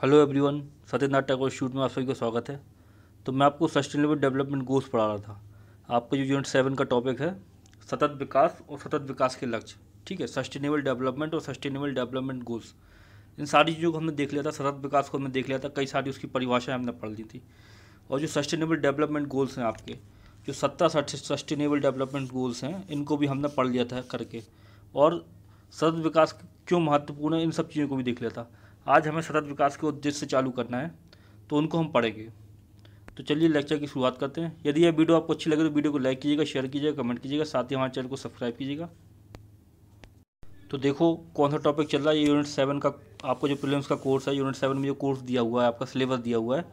Hello everyone, Satyanarayan Tagore institute में आप सभी का स्वागत है। तो मैं आपको सस्टेनेबल डेवलपमेंट गोल्स पढ़ा रहा था। आपका जो यूनिट 7 का टॉपिक है सतत विकास और सतत विकास के लक्ष्य। ठीक है, सस्टेनेबल डेवलपमेंट और सस्टेनेबल डेवलपमेंट गोल्स, इन सारी चीज़ों को हमने देख लिया था। सतत विकास को हमने देख लिया था, कई सारी उसकी परिभाषाएं हमने पढ़ ली थी। और जो सस्टेनेबल डेवलपमेंट गोल्स हैं आपके, जो 17 सस्टेनेबल डेवलपमेंट गोल्स हैं, इनको भी हमने पढ़ लिया था करके। और सतत विकास क्यों महत्वपूर्ण है, इन सब चीज़ों को भी देख लिया था। आज हमें सतत विकास के उद्देश्य से चालू करना है, तो उनको हम पढ़ेंगे। तो चलिए लेक्चर की शुरुआत करते हैं। यदि यह वीडियो आपको अच्छी लगे तो वीडियो को लाइक कीजिएगा, शेयर कीजिएगा, कमेंट कीजिएगा, साथ ही हमारे चैनल को सब्सक्राइब कीजिएगा। तो देखो कौन सा टॉपिक चल रहा है। ये यूनिट 7 का आपको जो प्रीलिम्स का कोर्स है, यूनिट 7 में जो कोर्स दिया हुआ है, आपका सिलेबस दिया हुआ है,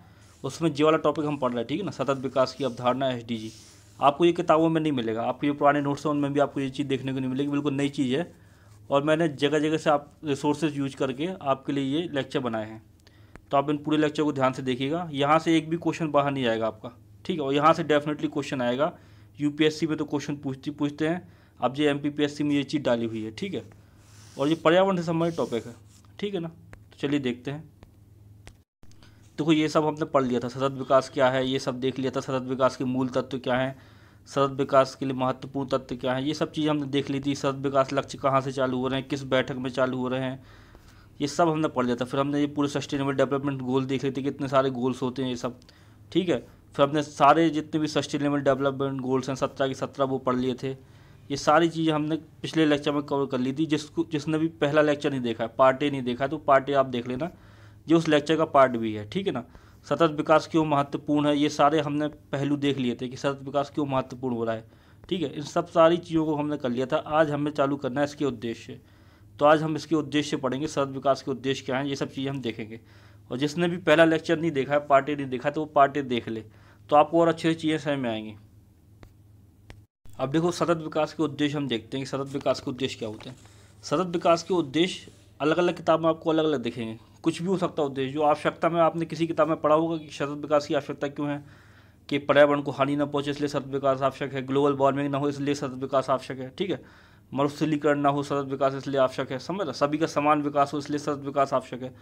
उसमें ये वाला टॉपिक हम पढ़ रहे हैं। ठीक है ना, सतत विकास की अवधारणा SDG। आपको ये किताबों में नहीं मिलेगा, आपके जो पुराने नोट्स हैं उनमें भी आपको ये चीज़ देखने को नहीं मिलेगी, बिल्कुल नई चीज़ है। और मैंने जगह जगह से आप रिसोर्सेज यूज करके आपके लिए ये लेक्चर बनाए हैं। तो आप इन पूरे लेक्चर को ध्यान से देखिएगा। यहाँ से एक भी क्वेश्चन बाहर नहीं आएगा आपका, ठीक है। और यहाँ से डेफिनेटली क्वेश्चन आएगा। UPSC में तो क्वेश्चन पूछते हैं। अब ये MPPSC में ये चीज़ डाली हुई है, ठीक है। और ये पर्यावरण से संबंधित टॉपिक है, ठीक है ना। तो चलिए देखते हैं। देखो ये सब हमने पढ़ लिया था। सतत विकास क्या है ये सब देख लिया था। सतत विकास के मूल तत्व क्या हैं, सतत विकास के लिए महत्वपूर्ण तत्व क्या हैं, ये सब चीज़ हमने देख ली थी। सतत विकास लक्ष्य कहाँ से चालू हो रहे हैं, किस बैठक में चालू हो रहे हैं, ये सब हमने पढ़ लिया था। फिर हमने ये पूरे सस्टेनेबल डेवलपमेंट गोल देख लिए थे, कितने सारे गोल्स होते हैं ये सब, ठीक है। फिर हमने सारे जितने भी सस्टेनेबल डेवलपमेंट गोल्स हैं 17 के 17 वो पढ़ लिए थे। ये सारी चीज़ें हमने पिछले लेक्चर में कवर कर ली थी। जिसने भी पहला लेक्चर नहीं देखा है, पार्ट ए नहीं देखा है, तो पार्ट ए आप देख लेना, जो उस लेक्चर का पार्ट भी है, ठीक है ना। सतत विकास क्यों महत्वपूर्ण है, ये सारे हमने पहलू देख लिए थे कि सतत विकास क्यों महत्वपूर्ण हो रहा है, ठीक है। इन सब सारी चीज़ों को हमने कर लिया था। आज हमें चालू करना है इसके उद्देश्य। तो आज हम इसके उद्देश्य पढ़ेंगे, सतत विकास के उद्देश्य क्या हैं, ये सब चीज़ें हम देखेंगे। और जिसने भी पहला लेक्चर नहीं देखा है, पार्ट ए नहीं देखा, तो वो पार्ट ए देख ले, तो आपको और अच्छी चीज़ें समझ में आएंगी। अब देखो सतत विकास के उद्देश्य हम देखते हैं कि सतत विकास के उद्देश्य क्या होते हैं। सतत विकास के उद्देश्य अलग अलग किताब में आपको अलग अलग दिखेंगे, कुछ भी हो सकता है उद्देश्य। जो आवश्यकता में आपने किसी किताब में पढ़ा होगा कि सतत विकास की आवश्यकता क्यों है, कि पर्यावरण को हानि न पहुंचे इसलिए सतत विकास आवश्यक है, ग्लोबल वार्मिंग ना हो इसलिए सतत विकास आवश्यक है, ठीक है, मरुस्थलीकरण ना हो सतत विकास इसलिए आवश्यक है, समझ रहा, सभी का समान विकास हो इसलिए सतत विकास आवश्यक है।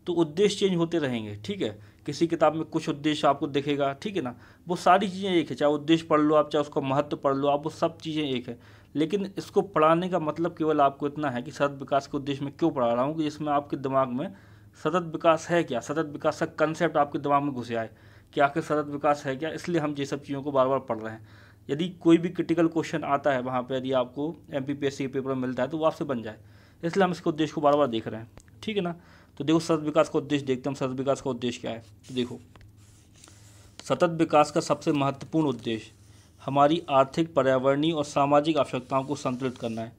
तो उद्देश्य चेंज होते रहेंगे, ठीक है। किसी किताब में कुछ उद्देश्य आपको दिखेगा, ठीक है ना। वो सारी चीज़ें एक है, चाहे उद्देश्य पढ़ लो आप, चाहे उसका महत्व पढ़ लो आप, वो सब चीज़ें एक है। लेकिन इसको पढ़ाने का मतलब केवल आपको इतना है कि सतत विकास के उद्देश्य में क्यों पढ़ा रहा हूँ, कि इसमें आपके दिमाग में सतत विकास है क्या, सतत विकास का कंसेप्ट आपके दिमाग में घुसे आए कि आखिर सतत विकास है क्या। इसलिए हम ये सब चीज़ों को बार बार पढ़ रहे हैं। यदि कोई भी क्रिटिकल क्वेश्चन आता है वहाँ पर, यदि आपको MPPSC के पेपर में मिलता है, तो वो आपसे बन जाए, इसलिए हम इसके उद्देश्य को बार बार देख रहे हैं, ठीक है ना। तो देखो सतत विकास का उद्देश्य देखते हैं हम। सतत विकास का उद्देश्य क्या है, तो देखो सतत विकास का सबसे महत्वपूर्ण उद्देश्य हमारी आर्थिक, पर्यावरणीय और सामाजिक आवश्यकताओं को संतुलित करना है,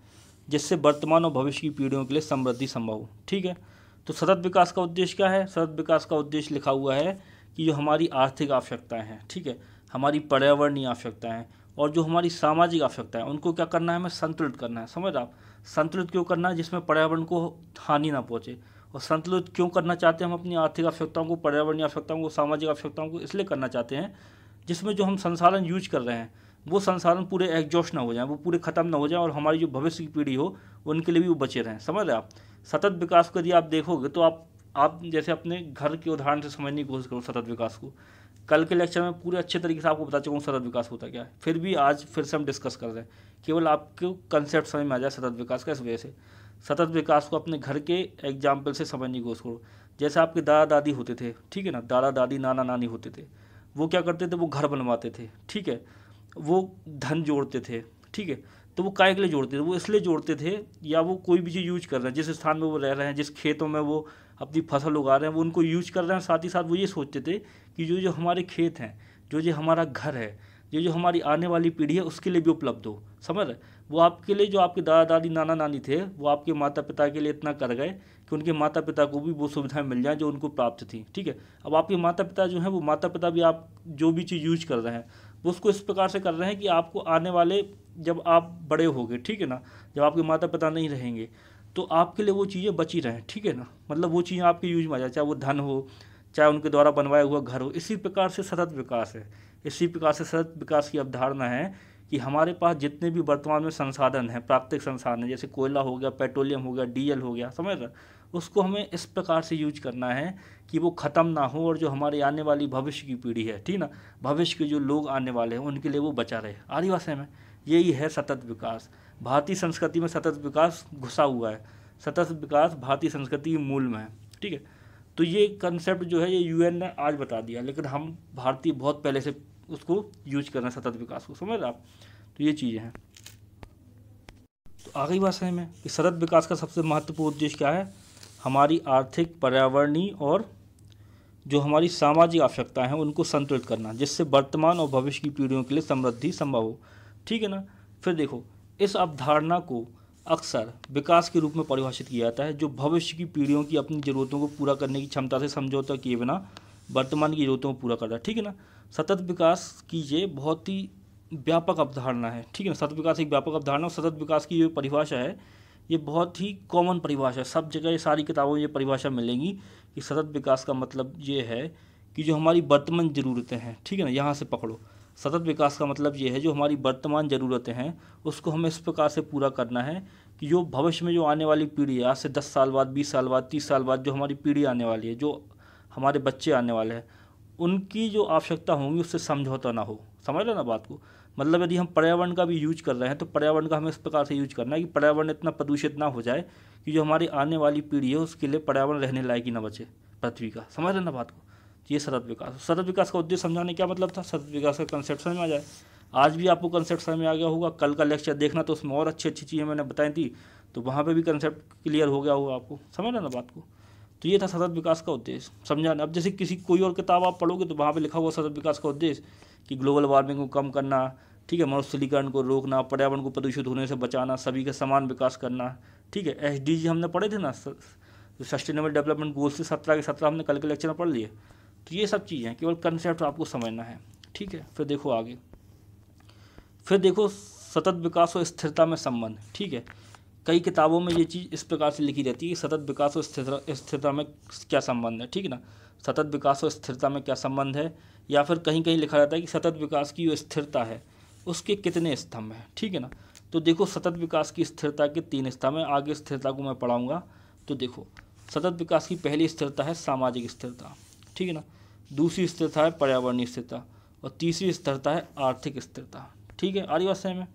जिससे वर्तमान और भविष्य की पीढ़ियों के लिए समृद्धि संभव हो, ठीक है। तो सतत विकास का उद्देश्य क्या है, सतत विकास का उद्देश्य लिखा हुआ है कि जो हमारी आर्थिक आवश्यकताएं हैं, ठीक है, हमारी पर्यावरणीय आवश्यकताएं और जो हमारी सामाजिक आवश्यकताएं, उनको क्या करना है, हमें संतुलित करना है। समझ आप, संतुलित क्यों करना है, जिसमें पर्यावरण को हानि ना पहुँचे। और संतुलित क्यों करना चाहते हैं हम अपनी आर्थिक आवश्यकताओं को, पर्यावरणीय आवश्यकताओं को, सामाजिक आवश्यकताओं को, इसलिए करना चाहते हैं जिसमें जो हम संसाधन यूज कर रहे हैं वो संसाधन पूरे एग्जॉस्ट ना हो जाएं, वो पूरे ख़त्म ना हो जाएं, और हमारी जो भविष्य की पीढ़ी हो उनके लिए भी वो बचे रहें। समझ रहे आप। सतत विकास को यदि आप देखोगे तो आप जैसे अपने घर के उदाहरण से समझने की कोशिश करो सतत विकास को। कल के लेक्चर में पूरे अच्छे तरीके से आपको बता चुका हूँ सतत विकास होता क्या है, फिर भी आज फिर से हम डिस्कस कर रहे हैं, केवल आपको कंसेप्ट समझ में आ जाए सतत विकास का। इस वजह से सतत विकास को अपने घर के एग्जाम्पल से समझने की कोशिश करो। जैसे आपके दादा दादी होते थे, ठीक है ना, दादा दादी नाना नानी होते थे, वो क्या करते थे, वो घर बनवाते थे, ठीक है, वो धन जोड़ते थे, ठीक है। तो वो काय के लिए जोड़ते थे, वो इसलिए जोड़ते थे, या वो कोई भी चीज़ यूज कर रहे हैं, जिस स्थान में वो रह रहे हैं, जिस खेतों में वो अपनी फसल उगा रहे हैं, वो उनको यूज कर रहे हैं। साथ ही साथ वो ये सोचते थे कि जो जो हमारे खेत हैं, जो जो हमारा घर है, जो जो हमारी आने वाली पीढ़ी है, उसके लिए भी उपलब्ध हो। समझ रहे, वो आपके लिए, जो आपके दादा दादी नाना नानी थे, वो आपके माता पिता के लिए इतना कर गए कि उनके माता पिता को भी वो सुविधाएं मिल जाएं जो उनको प्राप्त थी, ठीक है। अब आपके माता पिता जो हैं, वो माता पिता भी आप जो भी चीज़ यूज कर रहे हैं वो उसको इस प्रकार से कर रहे हैं कि आपको आने वाले, जब आप बड़े होगे, ठीक है ना, जब आपके माता पिता नहीं रहेंगे, तो आपके लिए वो चीज़ें बची रहें, ठीक है ना। मतलब वो चीज़ें आपके यूज में आ जाए, चाहे वो धन हो, चाहे उनके द्वारा बनवाया हुआ घर हो। इसी प्रकार से सतत विकास है। इसी प्रकार से सतत विकास की अवधारणा है कि हमारे पास जितने भी वर्तमान में संसाधन हैं, प्राकृतिक संसाधन हैं, जैसे कोयला हो गया, पेट्रोलियम हो गया, डीजल हो गया, समझ रहे, उसको हमें इस प्रकार से यूज करना है कि वो ख़त्म ना हो और जो हमारी आने वाली भविष्य की पीढ़ी है, ठीक ना, भविष्य के जो लोग आने वाले हैं उनके लिए वो बचा रहे। आदिवासी में यही है सतत विकास। भारतीय संस्कृति में सतत विकास घुसा हुआ है। सतत विकास भारतीय संस्कृति के मूल में है, ठीक है। तो ये कंसेप्ट जो है ये यूएन ने आज बता दिया, लेकिन हम भारतीय बहुत पहले से उसको यूज कर रहे हैं, सतत विकास को, समझ रहे आप। तो ये चीज़ें हैं। तो आगे बात है में कि सतत विकास का सबसे महत्वपूर्ण उद्देश्य क्या है, हमारी आर्थिक, पर्यावरणीय और जो हमारी सामाजिक आवश्यकताएं हैं उनको संतुलित करना, जिससे वर्तमान और भविष्य की पीढ़ियों के लिए समृद्धि संभव हो, ठीक है ना। फिर देखो, इस अवधारणा को अक्सर विकास के रूप में परिभाषित किया जाता है, जो भविष्य की पीढ़ियों की अपनी ज़रूरतों को पूरा करने की क्षमता से समझौता किए बिना वर्तमान की ज़रूरतों को पूरा करता है, ठीक है ना। सतत विकास की ये बहुत ही व्यापक अवधारणा है, ठीक है ना। सतत विकास एक व्यापक अवधारणा और सतत विकास की जो परिभाषा है ये बहुत ही कॉमन परिभाषा है, सब जगह ये सारी किताबों में ये परिभाषा मिलेंगी कि सतत विकास का मतलब ये है कि जो हमारी वर्तमान ज़रूरतें हैं, ठीक है ना, यहाँ से पकड़ो। सतत विकास का मतलब ये है जो हमारी वर्तमान ज़रूरतें हैं उसको हमें इस प्रकार से पूरा करना है कि जो भविष्य में जो आने वाली पीढ़ी है, आज से 10 साल बाद, 20 साल बाद, 30 साल बाद जो हमारी पीढ़ी आने वाली है, जो हमारे बच्चे आने वाले हैं, उनकी जो आवश्यकता होंगी उससे समझौता ना हो। समझ लो ना बात को। मतलब यदि हम पर्यावरण का भी यूज कर रहे हैं तो पर्यावरण का हमें इस प्रकार से यूज करना है कि पर्यावरण इतना प्रदूषित ना हो जाए कि जो हमारी आने वाली पीढ़ी है उसके लिए पर्यावरण रहने लायक ही ना बचे पृथ्वी का। समझ रहे ना बात को। ये सतत विकास। सतत विकास का उद्देश्य समझाने क्या मतलब था, सतत विकास का कंसेप्ट समझ में आ जाए। आज भी आपको कंसेप्ट समझ में आ गया होगा, कल का लेक्चर देखना तो उसमें और अच्छी अच्छी चीज़ें मैंने बताई थी, तो वहाँ पे भी कंसेप्ट क्लियर हो गया होगा आपको। समझ रहे ना बात को। तो ये था सतत विकास का उद्देश्य समझाना। अब जैसे किसी कोई और किताब आप पढ़ोगे तो वहाँ पे लिखा हुआ सतत विकास का उद्देश्य कि ग्लोबल वार्मिंग को कम करना, ठीक है, मरुस्थलीकरण को रोकना, पर्यावरण को प्रदूषित होने से बचाना, सभी का समान विकास करना, ठीक है। SDG हमने पढ़े थे ना, सस्टेनेबल डेवलपमेंट गोल्स से 17 के 17 हमने कल के लेक्चर में पढ़ लिए। तो ये सब चीज़ें केवल कंसेप्ट आपको समझना है, ठीक है। फिर देखो आगे, फिर देखो सतत विकास और स्थिरता में संबंध, ठीक है। कई किताबों में ये चीज़ इस प्रकार से लिखी रहती है कि सतत विकास और स्थिरता में क्या संबंध है, ठीक है ना। सतत विकास और स्थिरता में क्या संबंध है, या फिर कहीं कहीं लिखा रहता है कि सतत विकास की जो स्थिरता है उसके कितने स्तंभ हैं, ठीक है ना। तो देखो सतत विकास की स्थिरता के 3 स्तंभ हैं। आगे स्थिरता को मैं पढ़ाऊँगा। तो देखो सतत विकास की पहली स्थिरता है सामाजिक स्थिरता, ठीक है ना। दूसरी स्थिरता है पर्यावरणीय स्थिरता और तीसरी स्थिरता है आर्थिक स्थिरता, ठीक है। आदिवासी में,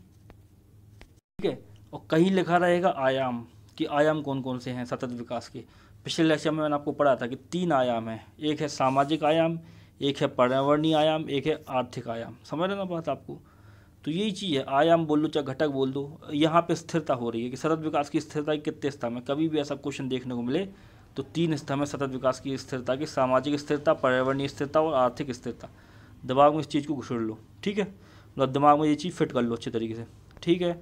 ठीक है। और कहीं लिखा रहेगा आयाम, कि आयाम कौन कौन से हैं सतत विकास के। पिछले लेक्चर में मैंने आपको पढ़ा था कि 3 आयाम हैं, एक है सामाजिक आयाम, एक है पर्यावरणीय आयाम, एक है आर्थिक आयाम। समझ रहे ना बात आपको। तो यही चीज़ है, आयाम बोल दो चाहे घटक बोल दो, यहाँ पे स्थिरता हो रही है कि सतत विकास की स्थिरता के कितने स्तंभ है। कभी भी ऐसा क्वेश्चन देखने को मिले तो 3 स्तंभ है सतत विकास की स्थिरता की, सामाजिक स्थिरता, पर्यावरणीय स्थिरता और आर्थिक स्थिरता। दिमाग में इस चीज़ को घुसेड़ लो, ठीक है, मतलब दिमाग में ये चीज़ फिट कर लो अच्छे तरीके से, ठीक है।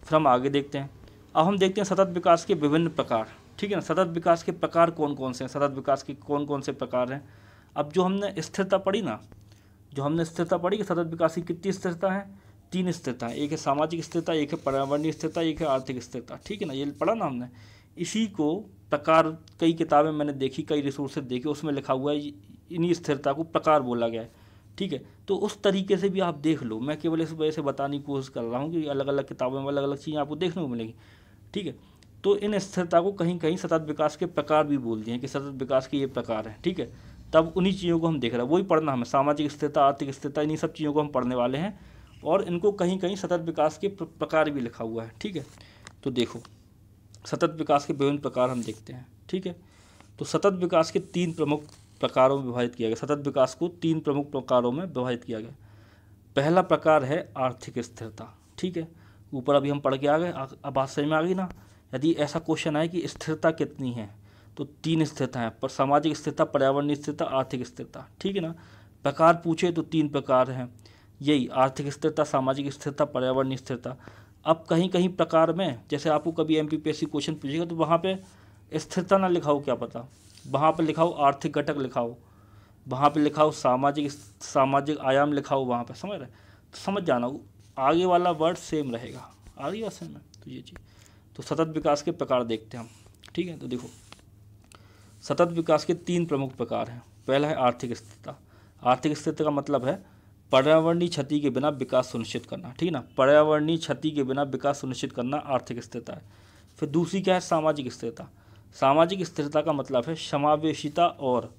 फिर हम आगे देखते हैं। अब हम देखते हैं सतत विकास के विभिन्न प्रकार, ठीक है ना। सतत विकास के प्रकार कौन कौन से हैं, सतत विकास के कौन कौन से प्रकार हैं। अब जो हमने स्थिरता पढ़ी ना, जो हमने स्थिरता पढ़ी कि सतत विकास की कितनी स्थिरता है, 3 स्थिरता है। एक है सामाजिक स्थिरता, एक है पर्यावरणीय स्थिरता, एक है आर्थिक स्थिरता, ठीक है ना। ये पढ़ा ना हमने। इसी को प्रकार कई किताबें मैंने देखी, कई रिसोर्सेज देखे, उसमें लिखा हुआ है इन्हीं स्थिरता को प्रकार बोला गया है, ठीक है। तो उस तरीके से भी आप देख लो। मैं केवल इस वजह से बताने की कोशिश कर रहा हूँ कि अलग अलग किताबों में अलग अलग चीज़ें आपको देखने को मिलेगी, ठीक है। तो इन स्थिरता को कहीं कहीं सतत विकास के प्रकार भी बोलते हैं कि सतत विकास के ये प्रकार हैं, ठीक है। तब उन्हीं चीज़ों को हम देख रहे हैं, वही पढ़ना हमें, सामाजिक स्थिरता, आर्थिक स्थिरता, इन्हीं सब चीज़ों को हम पढ़ने वाले हैं। और इनको कहीं कहीं सतत विकास के प्रकार भी लिखा हुआ है, ठीक है। तो देखो सतत विकास के विभिन्न प्रकार हम देखते हैं, ठीक है। तो सतत विकास के 3 प्रमुख प्रकारों में विभाजित किया गया। सतत विकास को 3 प्रमुख प्रकारों में विभाजित किया गया। पहला प्रकार है आर्थिक स्थिरता, ठीक है। ऊपर अभी हम पढ़ के आ गए, अब बात समझ में आ गई ना। यदि ऐसा क्वेश्चन है कि स्थिरता कितनी है, तो 3 स्थिरता है, पर सामाजिक स्थिरता, पर्यावरणीय स्थिरता, आर्थिक स्थिरता, ठीक है ना। प्रकार पूछे तो 3 प्रकार हैं, यही आर्थिक स्थिरता, सामाजिक स्थिरता, पर्यावरणीय स्थिरता। अब कहीं कहीं प्रकार में, जैसे आपको कभी MPPSC क्वेश्चन पूछेगा तो वहाँ पे स्थिरता ना लिखा हो, क्या पता वहाँ पे लिखा हो आर्थिक घटक लिखा हो, वहाँ पे लिखा हो सामाजिक आयाम लिखा हो वहाँ पे, समझ रहे। तो समझ जाना आगे वाला वर्ड सेम रहेगा, आगे बात सेम है। तो ये चीज़, तो सतत विकास के प्रकार देखते हैं हम, ठीक है। तो देखो सतत विकास के 3 प्रमुख प्रकार हैं। पहला है आर्थिक स्थिरता। आर्थिक स्थिरता का मतलब है पर्यावरणीय क्षति के बिना विकास सुनिश्चित करना, ठीक है ना। पर्यावरणीय क्षति के बिना विकास सुनिश्चित करना आर्थिक स्थिरता है। फिर दूसरी क्या है, सामाजिक स्थिरता। सामाजिक स्थिरता का मतलब है समावेशिता और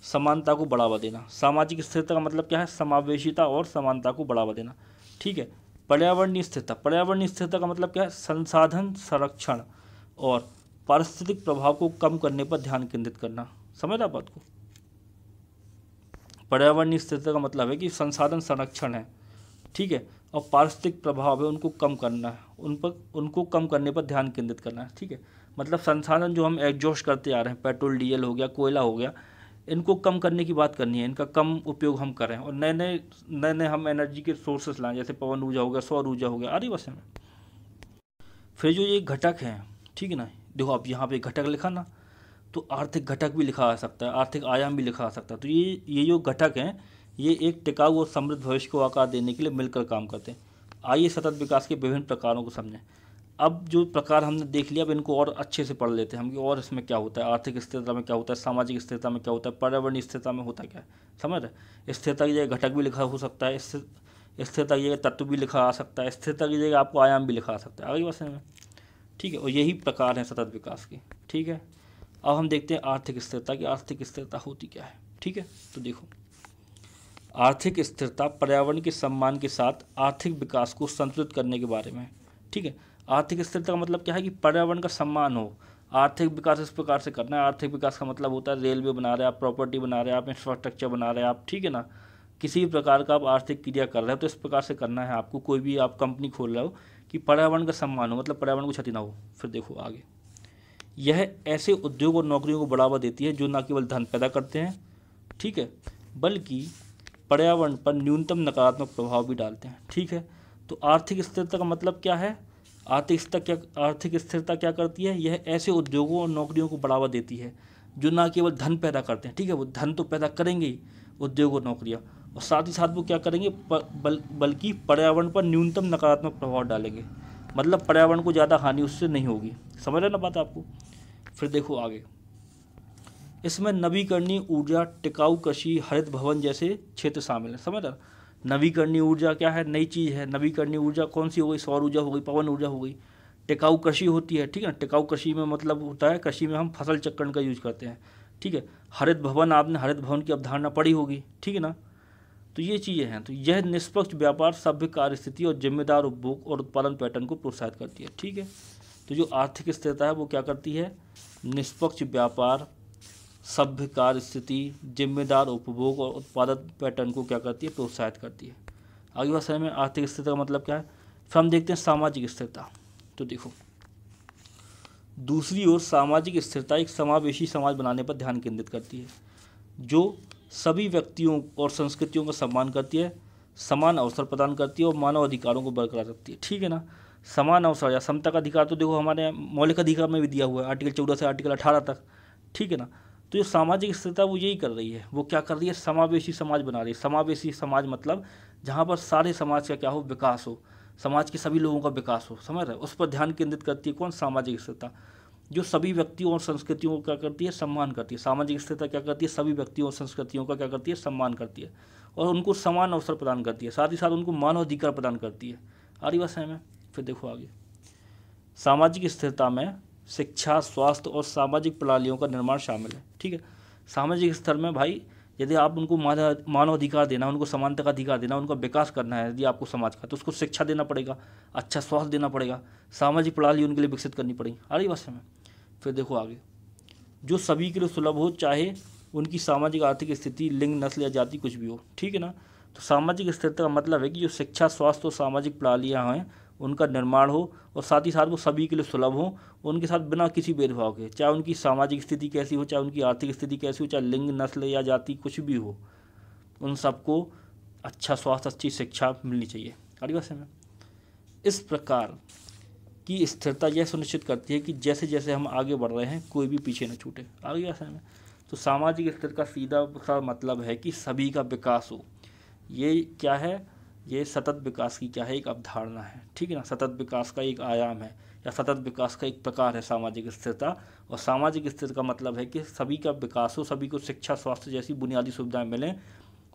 समानता को बढ़ावा देना। सामाजिक स्थिरता का मतलब क्या है? समावेशिता और समानता को बढ़ावा देना। ठीक है। पर्यावरणीय स्थिरता, पर्यावरणीय स्थिरता का मतलब क्या है? संसाधन संरक्षण और पारिस्थितिक प्रभाव को कम करने पर ध्यान केंद्रित करना। समझ आप बात को? पर्यावरणीय स्थिरता का मतलब है कि संसाधन संरक्षण है, ठीक है, और पारिस्थितिक प्रभाव है उनको कम करना है, उनको कम करने पर ध्यान केंद्रित करना है। ठीक है, मतलब संसाधन जो हम एग्जॉस्ट करते आ रहे हैं, पेट्रोल डीजल हो गया, कोयला हो गया, इनको कम करने की बात करनी है, इनका कम उपयोग हम करें और नए नए हम एनर्जी के सोर्सेस लाएं, जैसे पवन ऊर्जा हो गया, सौर ऊर्जा हो गया, आदि वैसे में। फिर जो ये घटक हैं, ठीक है ना, देखो आप यहाँ पे घटक लिखा ना, तो आर्थिक घटक भी लिखा आ सकता है, आर्थिक आयाम भी लिखा आ सकता है। तो ये जो घटक हैं, ये एक टिकाऊ और समृद्ध भविष्य को आकार देने के लिए मिलकर काम करते हैं। आइए सतत विकास के विभिन्न प्रकारों को समझें। अब जो प्रकार हमने देख लिया, अब इनको और अच्छे से पढ़ लेते हैं हम कि और इसमें क्या होता है, आर्थिक स्थिरता में क्या होता है, सामाजिक स्थिरता में क्या होता है, पर्यावरणीय स्थिरता में होता क्या है। समझ रहे? स्थिरता की जगह घटक भी लिखा हो सकता है, स्थिरता की जगह तत्व भी लिखा आ सकता है, स्थिरता की जगह आपको आयाम भी लिखा आ सकता है। आगे बस में, ठीक है, और यही प्रकार हैं सतत विकास के। ठीक है, अब हम देखते हैं आर्थिक स्थिरता की आर्थिक स्थिरता होती क्या है। ठीक है, तो देखो, आर्थिक स्थिरता पर्यावरण के सम्मान के साथ आर्थिक विकास को संतुलित करने के बारे में। ठीक है, आर्थिक स्थिरता का मतलब क्या है कि पर्यावरण का सम्मान हो। आर्थिक विकास इस प्रकार से करना है। आर्थिक विकास का मतलब होता है रेलवे बना रहे हैं आप, प्रॉपर्टी बना रहे हैं आप, इंफ्रास्ट्रक्चर बना रहे हैं आप, ठीक है ना, किसी भी प्रकार का आप आर्थिक क्रिया कर रहे हो तो इस प्रकार से करना है आपको। कोई भी आप कंपनी खोल रहे हो कि पर्यावरण का सम्मान हो, मतलब पर्यावरण को क्षति ना हो। फिर देखो आगे, यह ऐसे उद्योग और नौकरियों को बढ़ावा देती है जो न केवल धन पैदा करते हैं, ठीक है, बल्कि पर्यावरण पर न्यूनतम नकारात्मक प्रभाव भी डालते हैं। ठीक है, तो आर्थिक स्थिरता का मतलब क्या है? आर्थिक स्थिरता क्या करती है? यह ऐसे उद्योगों और नौकरियों को बढ़ावा देती है जो ना केवल धन पैदा करते हैं, ठीक है, वो धन तो पैदा करेंगे ही उद्योग और नौकरियाँ, और साथ ही साथ वो क्या करेंगे, बल्कि पर्यावरण पर न्यूनतम नकारात्मक प्रभाव डालेंगे। मतलब पर्यावरण को ज़्यादा हानि उससे नहीं होगी। समझ रहे ना बात आपको? फिर देखो आगे, इसमें नवीकरणीय ऊर्जा, टिकाऊ कृषि, हरित भवन जैसे क्षेत्र शामिल हैं। समझ रहे? नवीकरणीय ऊर्जा क्या है? नई चीज़ है। नवीकरणीय ऊर्जा कौन सी हो गई? सौर ऊर्जा हो गई, पवन ऊर्जा हो गई। टिकाऊ कृषि होती है, ठीक है, टिकाऊ कृषि में मतलब होता है कृषि में हम फसल चक्रण का यूज करते हैं। ठीक है, हरित भवन, आपने हरित भवन की अवधारणा पढ़ी होगी, ठीक है ना। तो ये चीज़ें हैं। तो यह निष्पक्ष व्यापार, सभ्य कार्यस्थिति और जिम्मेदार उपभोग और उत्पादन पैटर्न को प्रोत्साहित करती है। ठीक है, तो जो आर्थिक स्थिरता है वो क्या करती है? निष्पक्ष व्यापार, सभ्य कार्य स्थिति, जिम्मेदार उपभोग और उत्पादन पैटर्न को क्या करती है? प्रोत्साहित करती है। आगे बात समय में आर्थिक स्थिरता का मतलब क्या है? फिर हम देखते हैं सामाजिक स्थिरता। तो देखो, दूसरी ओर सामाजिक स्थिरता एक समावेशी समाज बनाने पर ध्यान केंद्रित करती है जो सभी व्यक्तियों और संस्कृतियों का सम्मान करती है, समान अवसर प्रदान करती है और मानव अधिकारों को बरकरार रखती है। ठीक है ना, समान अवसर या समता का अधिकार तो देखो हमारे मौलिक अधिकार में भी दिया हुआ है, आर्टिकल 14 से आर्टिकल 18 तक। ठीक है ना, तो जो सामाजिक स्थिरता वो यही कर रही है। वो क्या कर रही है? समावेशी समाज बना रही है। समावेशी समाज मतलब जहाँ पर सारे समाज का क्या हो? विकास हो, समाज के सभी लोगों का विकास हो। समझ रहे? उस पर ध्यान केंद्रित करती है कौन? सामाजिक स्थिरता, जो सभी व्यक्तियों और संस्कृतियों को क्या करती है? सम्मान करती है। सामाजिक स्थिरता क्या करती है? सभी व्यक्तियों और संस्कृतियों का क्या करती है? सम्मान करती है और उनको समान अवसर प्रदान करती है, साथ ही साथ उनको मानव अधिकार प्रदान करती है। आ रही बात समझ में? फिर देखो आगे, सामाजिक स्थिरता में शिक्षा, स्वास्थ्य और सामाजिक प्रणालियों का निर्माण शामिल है। ठीक है, सामाजिक स्तर में भाई यदि आप उनको मानव अधिकार देना, उनको समानता का अधिकार देना, उनका विकास करना है यदि आपको समाज का, तो उसको शिक्षा देना पड़ेगा, अच्छा स्वास्थ्य देना पड़ेगा, सामाजिक प्रणाली उनके लिए विकसित करनी पड़ेगी। आ रही बात समझ में? फिर देखो आगे, जो सभी के लिए सुलभ हो, चाहे उनकी सामाजिक आर्थिक स्थिति, लिंग, नस्ल या जाति कुछ भी हो। ठीक है ना, तो सामाजिक स्थिरता का मतलब है कि जो शिक्षा, स्वास्थ्य और सामाजिक प्रणालियाँ हैं उनका निर्माण हो और साथ ही साथ वो सभी के लिए सुलभ हो, उनके साथ बिना किसी भेदभाव के, चाहे उनकी सामाजिक स्थिति कैसी हो, चाहे उनकी आर्थिक स्थिति कैसी हो, चाहे लिंग, नस्ल या जाति कुछ भी हो, उन सबको अच्छा स्वास्थ्य, अच्छी शिक्षा मिलनी चाहिए। अगली बात में इस प्रकार की स्थिरता यह सुनिश्चित करती है कि जैसे जैसे हम आगे बढ़ रहे हैं कोई भी पीछे न छूटे। आगे बात में तो सामाजिक स्थिरता का सीधा सा मतलब है कि सभी का विकास हो। ये क्या है? ये सतत विकास की क्या है? एक अवधारणा है। ठीक है ना, सतत विकास का एक आयाम है या सतत विकास का एक प्रकार है सामाजिक स्थिरता। और सामाजिक स्थिरता का मतलब है कि सभी का विकास हो, सभी को शिक्षा, स्वास्थ्य जैसी बुनियादी सुविधाएं मिलें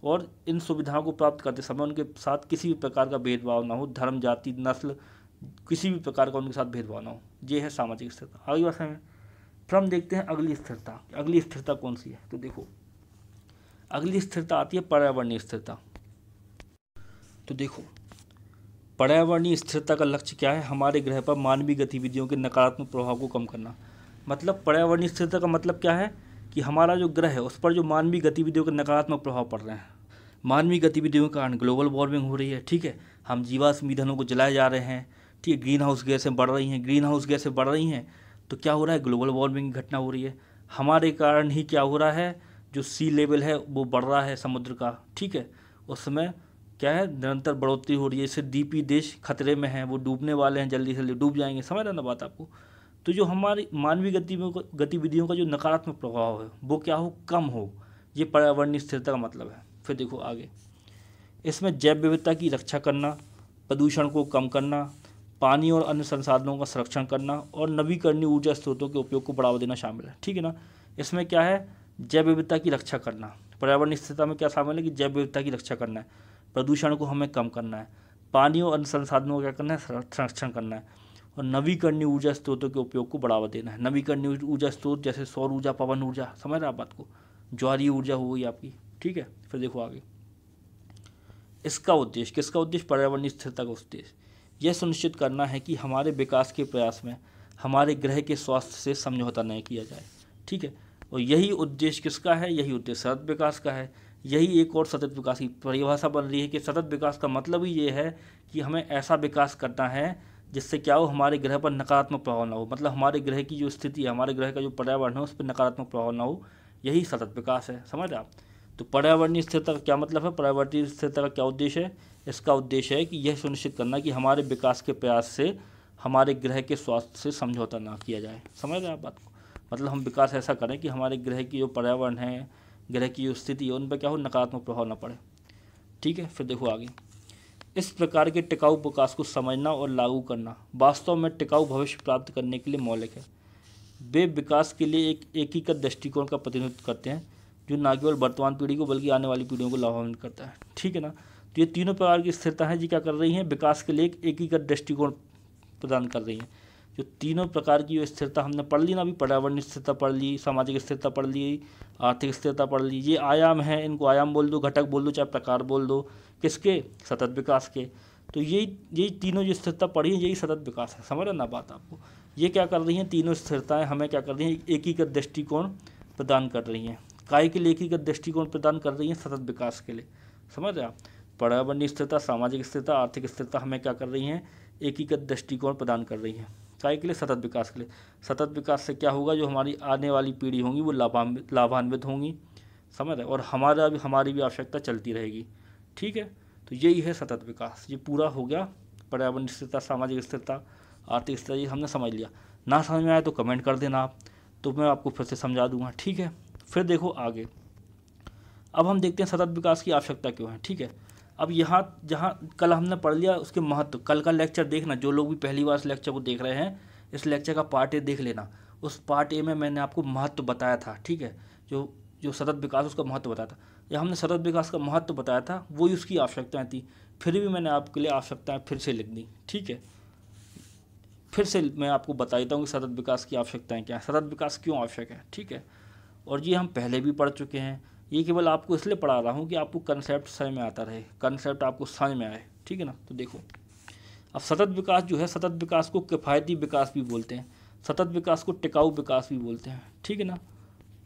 और इन सुविधाओं को प्राप्त करते समय उनके साथ किसी भी प्रकार का भेदभाव ना हो, धर्म, जाति, नस्ल, किसी भी प्रकार का उनके साथ भेदभाव ना हो। ये है सामाजिक स्थिरता। आगे बात है, फिर हम देखते हैं अगली स्थिरता। अगली स्थिरता कौन सी है? तो देखो अगली स्थिरता आती है पर्यावरणीय स्थिरता। तो देखो पर्यावरणीय स्थिरता का लक्ष्य क्या है? हमारे ग्रह पर मानवीय गतिविधियों के नकारात्मक प्रभाव को कम करना। मतलब पर्यावरणीय स्थिरता का मतलब क्या है कि हमारा जो ग्रह है उस पर जो मानवीय गतिविधियों के नकारात्मक प्रभाव पड़ रहे हैं। मानवीय गतिविधियों के कारण ग्लोबल वार्मिंग हो रही है, ठीक है, हम जीवाश्म ईंधनों को जलाए जा रहे हैं, ठीक है, ग्रीन हाउस गैसें बढ़ रही हैं, ग्रीन हाउस गैसें बढ़ रही हैं तो क्या हो रहा है? ग्लोबल वार्मिंग की घटना हो रही है। हमारे कारण ही क्या हो रहा है? जो सी लेवल है वो बढ़ रहा है समुद्र का, ठीक है, उसमें क्या है? निरंतर बढ़ोतरी हो रही है। इससे द्वीपीय देश खतरे में हैं, वो डूबने वाले हैं, जल्दी से जल्दी डूब जाएंगे। समझ रहे ना बात आपको? तो जो हमारी मानवीय गतिविधियों का जो नकारात्मक प्रभाव है वो क्या हो? कम हो। ये पर्यावरणीय स्थिरता का मतलब है। फिर देखो आगे, इसमें जैव विविधता की रक्षा करना, प्रदूषण को कम करना, पानी और अन्य संसाधनों का संरक्षण करना और नवीकरणीय ऊर्जा स्रोतों के उपयोग को बढ़ावा देना शामिल है, ठीक है ना। इसमें क्या है? जैव विविधता की रक्षा करना। पर्यावरणीय स्थिरता में क्या शामिल है कि जैव विविधता की रक्षा करना है, प्रदूषण को हमें कम करना है, पानी और अन्य संसाधनों का क्या करना है? संरक्षण करना है और नवीकरणीय ऊर्जा स्रोतों के उपयोग को बढ़ावा देना है। नवीकरणीय ऊर्जा स्रोत जैसे सौर ऊर्जा, पवन ऊर्जा, समझ रहे आप बात को, ज्वारीय ऊर्जा हो गई आपकी, ठीक है। फिर देखो आगे, इसका उद्देश्य, किसका उद्देश्य? पर्यावरणीय स्थिरता का उद्देश्य यह सुनिश्चित करना है कि हमारे विकास के प्रयास में हमारे ग्रह के स्वास्थ्य से समझौता नहीं किया जाए, ठीक है। और यही उद्देश्य किसका है? यही उद्देश्य सतत विकास का है। यही एक और सतत विकास की परिभाषा बन रही है कि सतत विकास का मतलब ही ये है कि हमें ऐसा विकास करना है जिससे क्या हो? हमारे ग्रह पर नकारात्मक प्रभाव ना हो। मतलब हमारे ग्रह की जो स्थिति है, हमारे ग्रह का जो पर्यावरण है उस पर नकारात्मक प्रभाव ना हो, यही सतत विकास है। समझ रहे आप? तो पर्यावरणीय स्थिरता का क्या मतलब है? पर्यावरणीय स्थिरता का क्या उद्देश्य है? इसका उद्देश्य है कि यह सुनिश्चित करना कि हमारे विकास के प्रयास से हमारे ग्रह के स्वास्थ्य से समझौता ना किया जाए। समझ रहे हैं आप बात को? मतलब हम विकास ऐसा करें कि हमारे ग्रह की जो पर्यावरण है, ग्रह की जो स्थिति है, उन पर क्या हो? नकारात्मक प्रभाव ना पड़े, ठीक है। फिर देखो आगे, इस प्रकार के टिकाऊ विकास को समझना और लागू करना वास्तव में टिकाऊ भविष्य प्राप्त करने के लिए मौलिक है। वे विकास के लिए एक एकीकृत दृष्टिकोण का प्रतिनिधित्व करते हैं जो न केवल वर्तमान पीढ़ी को बल्कि आने वाली पीढ़ियों को लाभान्वित करता है, ठीक है ना। तो ये तीनों प्रकार की स्थिरता है जी क्या कर रही हैं? विकास के लिए एक एकीकृत दृष्टिकोण प्रदान कर रही हैं। जो तीनों प्रकार की जो स्थिरता हमने पढ़ ली ना, अभी पर्यावरणीय स्थिरता पढ़ ली, सामाजिक स्थिरता पढ़ ली, आर्थिक स्थिरता पढ़ ली, ये आयाम हैं, इनको आयाम बोल दो, घटक बोल दो, चाहे प्रकार बोल दो, किसके? सतत विकास के। तो यही तीनों जो स्थिरता पढ़ी है यही सतत विकास है। समझ रहे ना बात आपको? ये क्या कर रही हैं? तीनों स्थिरताएँ हमें क्या कर रही हैं? एकीकृत दृष्टिकोण प्रदान कर रही हैं। काय के लिए एकीकृत दृष्टिकोण प्रदान कर रही हैं? सतत विकास के लिए। समझ रहे आप? पर्यावरणीय स्थिरता, सामाजिक स्थिरता, आर्थिक स्थिरता हमें क्या कर रही हैं? एकीकृत दृष्टिकोण प्रदान कर रही हैं। काय के लिए? सतत विकास के लिए। सतत विकास से क्या होगा? जो हमारी आने वाली पीढ़ी होंगी वो लाभान्वित होंगी, समझ रहे, और हमारी भी आवश्यकता चलती रहेगी, ठीक है। तो यही है सतत विकास। ये पूरा हो गया पर्यावरणीय स्थिरता, सामाजिक स्थिरता, आर्थिक स्थिरता, ये हमने समझ लिया। ना समझ में आए तो कमेंट कर देना आप, तो मैं आपको फिर से समझा दूंगा, ठीक है। फिर देखो आगे, अब हम देखते हैं सतत विकास की आवश्यकता क्यों है, ठीक है। अब यहाँ जहाँ कल हमने पढ़ लिया उसके महत्व, कल का लेक्चर देखना, जो लोग भी पहली बार इस लेक्चर को देख रहे हैं, इस लेक्चर का पार्ट ए देख लेना। उस पार्ट ए में मैंने आपको महत्व बताया था, ठीक है, जो सतत विकास उसका महत्व बताया था। या हमने सतत विकास का महत्व बताया था, वही उसकी आवश्यकताएँ थी। फिर भी मैंने आपके लिए आवश्यकताएँ फिर से लिख दी, ठीक है। फिर से मैं आपको बताता हूँ कि सतत विकास की आवश्यकताएँ क्या हैं, सतत विकास क्यों आवश्यक है, ठीक है। और ये हम पहले भी पढ़ चुके हैं, ये केवल आपको इसलिए पढ़ा रहा हूँ कि आपको कंसेप्ट समझ में आता रहे, कंसेप्ट आपको समझ में आए, ठीक है ना। तो देखो, अब सतत विकास जो है, सतत विकास को किफ़ायती विकास भी बोलते हैं, सतत विकास को टिकाऊ विकास भी बोलते हैं, ठीक है ना।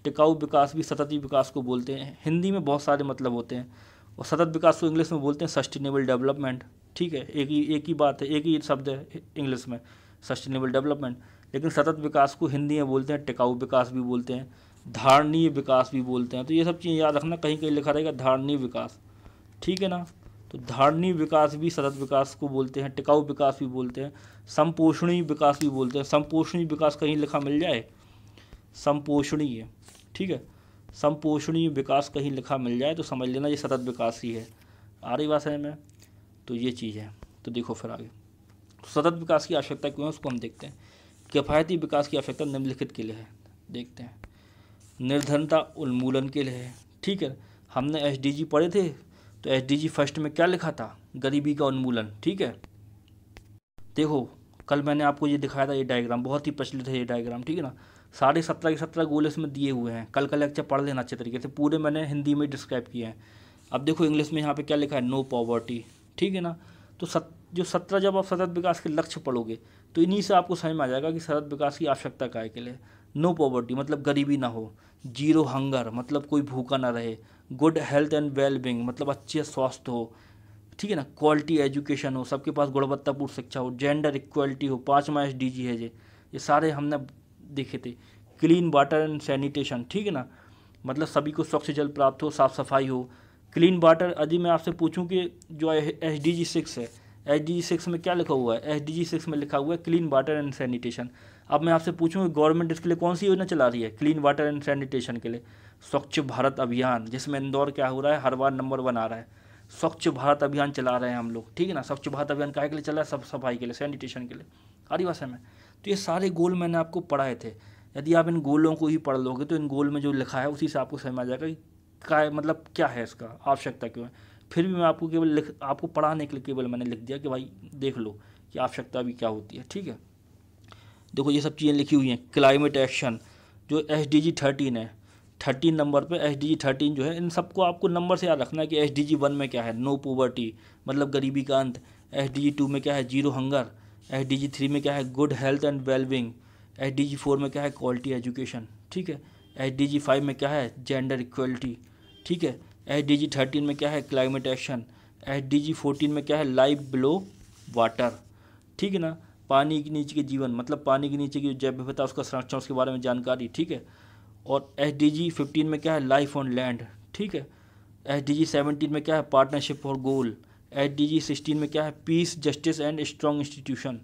टिकाऊ विकास भी सतती विकास को बोलते हैं। हिंदी में बहुत सारे मतलब होते हैं, और सतत विकास को इंग्लिश में बोलते हैं सस्टेनेबल डेवलपमेंट, ठीक है। एक ही बात है, एक ही शब्द है इंग्लिश में, सस्टेनेबल डेवलपमेंट। लेकिन सतत विकास को हिंदी में बोलते हैं टिकाऊ विकास भी बोलते हैं, धारणीय विकास भी बोलते हैं। तो ये सब चीज़ें याद रखना, कहीं कहीं लिखा रहेगा धारणीय विकास, ठीक है ना। तो धारणीय विकास भी सतत विकास को बोलते हैं, टिकाऊ विकास भी बोलते हैं, संपोषणीय विकास भी बोलते हैं। संपोषणीय विकास कहीं लिखा मिल जाए, संपोषणीय, ठीक है, संपोषणीय विकास कहीं लिखा मिल जाए तो समझ लेना ये सतत विकास ही है। आ रही बात है में? तो ये चीज़ है। तो देखो फिर आगे, सतत विकास की आवश्यकता क्यों है उसको हम देखते हैं। किफ़ायती विकास की आवश्यकता निम्नलिखित के लिए है, देखते हैं। निर्धनता उन्मूलन के लिए है, ठीक है। हमने SDG पढ़े थे, तो SDG फर्स्ट में क्या लिखा था? गरीबी का उन्मूलन, ठीक है। देखो कल मैंने आपको ये दिखाया था, ये डायग्राम बहुत ही प्रचलित है, ये डायग्राम, ठीक है ना। सारे 17 के 17 गोल इसमें दिए हुए हैं। कल का लेक्चर पढ़ लेना अच्छे तरीके से, पूरे मैंने हिंदी में डिस्क्राइब किए हैं। अब देखो इंग्लिश में यहाँ पे क्या लिखा है, नो पॉवर्टी, ठीक है ना। तो जो 17 जब आप सतत विकास के लक्ष्य पढ़ोगे तो इन्हीं से आपको समझ में आ जाएगा कि सतत विकास की आवश्यकता काय के लिए। नो पॉवर्टी मतलब गरीबी ना हो, जीरो हंगर मतलब कोई भूखा ना रहे, गुड हेल्थ एंड वेलबींग मतलब अच्छे स्वास्थ्य हो, ठीक है ना, क्वालिटी एजुकेशन हो, सबके पास गुणवत्तापूर्ण शिक्षा हो, जेंडर इक्वलिटी हो, 5वां SDG है ये सारे हमने देखे थे। क्लीन वाटर एंड सैनिटेशन, ठीक है ना, मतलब सभी को स्वच्छ जल प्राप्त हो, साफ़ सफाई हो। क्लीन वाटर, यदि मैं आपसे पूछूं कि जो SDG 6 है, SDG 6 में क्या लिखा हुआ है, SDG 6 में लिखा हुआ है क्लीन वाटर एंड सैनिटेशन। अब मैं आपसे पूछूं कि गवर्नमेंट इसके लिए कौन सी योजना चला रही है क्लीन वाटर एंड सैनिटेशन के लिए? स्वच्छ भारत अभियान, जिसमें इंदौर क्या हो रहा है, हर बार नंबर 1 आ रहा है। स्वच्छ भारत अभियान चला रहे हैं हम लोग, ठीक है ना। स्वच्छ भारत अभियान काहे के लिए चला है? सब सफाई के लिए, सैनिटेशन के लिए, आदि भाषा में। तो ये सारे गोल मैंने आपको पढ़ाए थे। यदि आप इन गोलों को ही पढ़ लोगे तो इन गोल में जो लिखा है उसी से आपको समझ आ जाएगा कि क्या मतलब क्या है, इसका आवश्यकता क्यों है। फिर भी मैं आपको केवल आपको पढ़ाने के लिए केवल मैंने लिख दिया कि भाई देख लो कि आवश्यकता भी क्या होती है, ठीक है। देखो ये सब चीज़ें लिखी हुई हैं। क्लाइमेट एक्शन जो SDG 13 है, 13 नंबर पे SDG 13 जो है, इन सबको आपको नंबर से याद रखना है कि SDG 1 में क्या है, नो पॉवर्टी मतलब गरीबी का अंत। SDG 2 में क्या है, जीरो हंगर। SDG 3 में क्या है, good health and wellbeing. SDG 4 में क्या है, क्वालिटी एजुकेशन, ठीक है। SDG 5 में क्या है, जेंडर इक्वलिटी, ठीक है। SDG 13 में क्या है, क्लाइमेट एक्शन। SDG 14 में क्या है, लाइफ बिलो वाटर, ठीक है ना, पानी के नीचे के जीवन मतलब पानी के नीचे की जो जैव विविधता उसका संरक्षण, उसके बारे में जानकारी, ठीक है। और SDG 15 में क्या है, लाइफ ऑन लैंड, ठीक है। SDG 17 में क्या है, पार्टनरशिप फॉर गोल। SDG 16 में क्या है, piece justice and strong institution.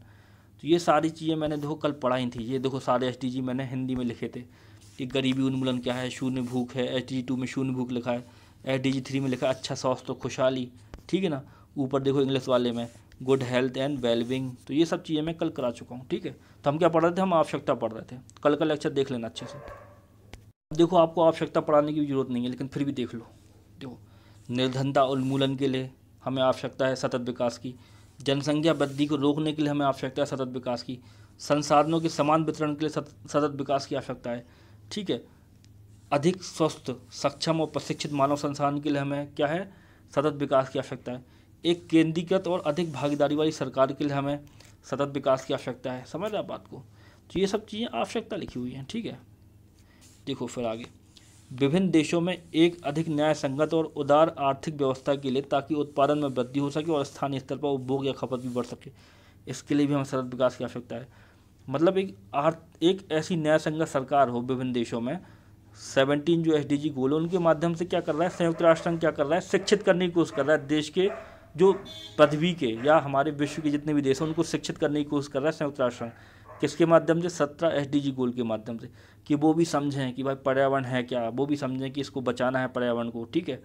तो ये सारी चीज़ें मैंने देखो कल पढ़ाई थी। ये देखो सारे SDG मैंने हिंदी में लिखे थे कि गरीबी उन्मूलन क्या है, शून्य भूख है। SDG 2 में शून्य भूख लिखा है। SDG 3 में लिखा है अच्छा स्वास्थ्य और खुशहाली, ठीक है ना। ऊपर देखो इंग्लिश वाले में गुड हेल्थ एंड वेलबींग। तो ये सब चीज़ें मैं कल करा चुका हूँ, ठीक है। तो हम क्या पढ़ रहे थे, हम आवश्यकता पढ़ रहे थे। कल का लेक्चर देख लेना अच्छे से। देखो आपको आवश्यकता पढ़ाने की भी जरूरत नहीं है, लेकिन फिर भी देख लो। देखो निर्धनता उन्मूलन के लिए हमें आवश्यकता है सतत विकास की। जनसंख्या वृद्धि को रोकने के लिए हमें आवश्यकता है सतत विकास की। संसाधनों के समान वितरण के लिए सतत विकास की आवश्यकता है, ठीक है। अधिक स्वस्थ, सक्षम और प्रशिक्षित मानव संसाधन के लिए हमें क्या है, सतत विकास की आवश्यकता है। एक केंद्रीकृत और अधिक भागीदारी वाली सरकार के लिए हमें सतत विकास की आवश्यकता है। समझ रहे आप बात को? तो ये सब चीज़ें आवश्यकता लिखी हुई हैं, ठीक है। देखो फिर आगे, विभिन्न देशों में एक अधिक न्याय संगत और उदार आर्थिक व्यवस्था के लिए, ताकि उत्पादन में वृद्धि हो सके और स्थानीय स्तर पर उपभोग या खपत भी बढ़ सके, इसके लिए भी हमें सतत विकास की आवश्यकता है। मतलब एक ऐसी न्याय संगत सरकार हो विभिन्न देशों में। 17 जो SDG गोल है उनके माध्यम से क्या कर रहा है, संयुक्त राष्ट्र संघ क्या कर रहा है, शिक्षित करने की कोशिश कर रहा है देश के जो पृथ्वी के या हमारे विश्व के जितने भी देश हैं उनको शिक्षित करने की कोशिश कर रहा है संयुक्त राष्ट्र संघ। किसके माध्यम से? 17 SDG गोल के माध्यम से, कि वो भी समझें कि भाई पर्यावरण है क्या, वो भी समझें कि इसको बचाना है पर्यावरण को, ठीक है।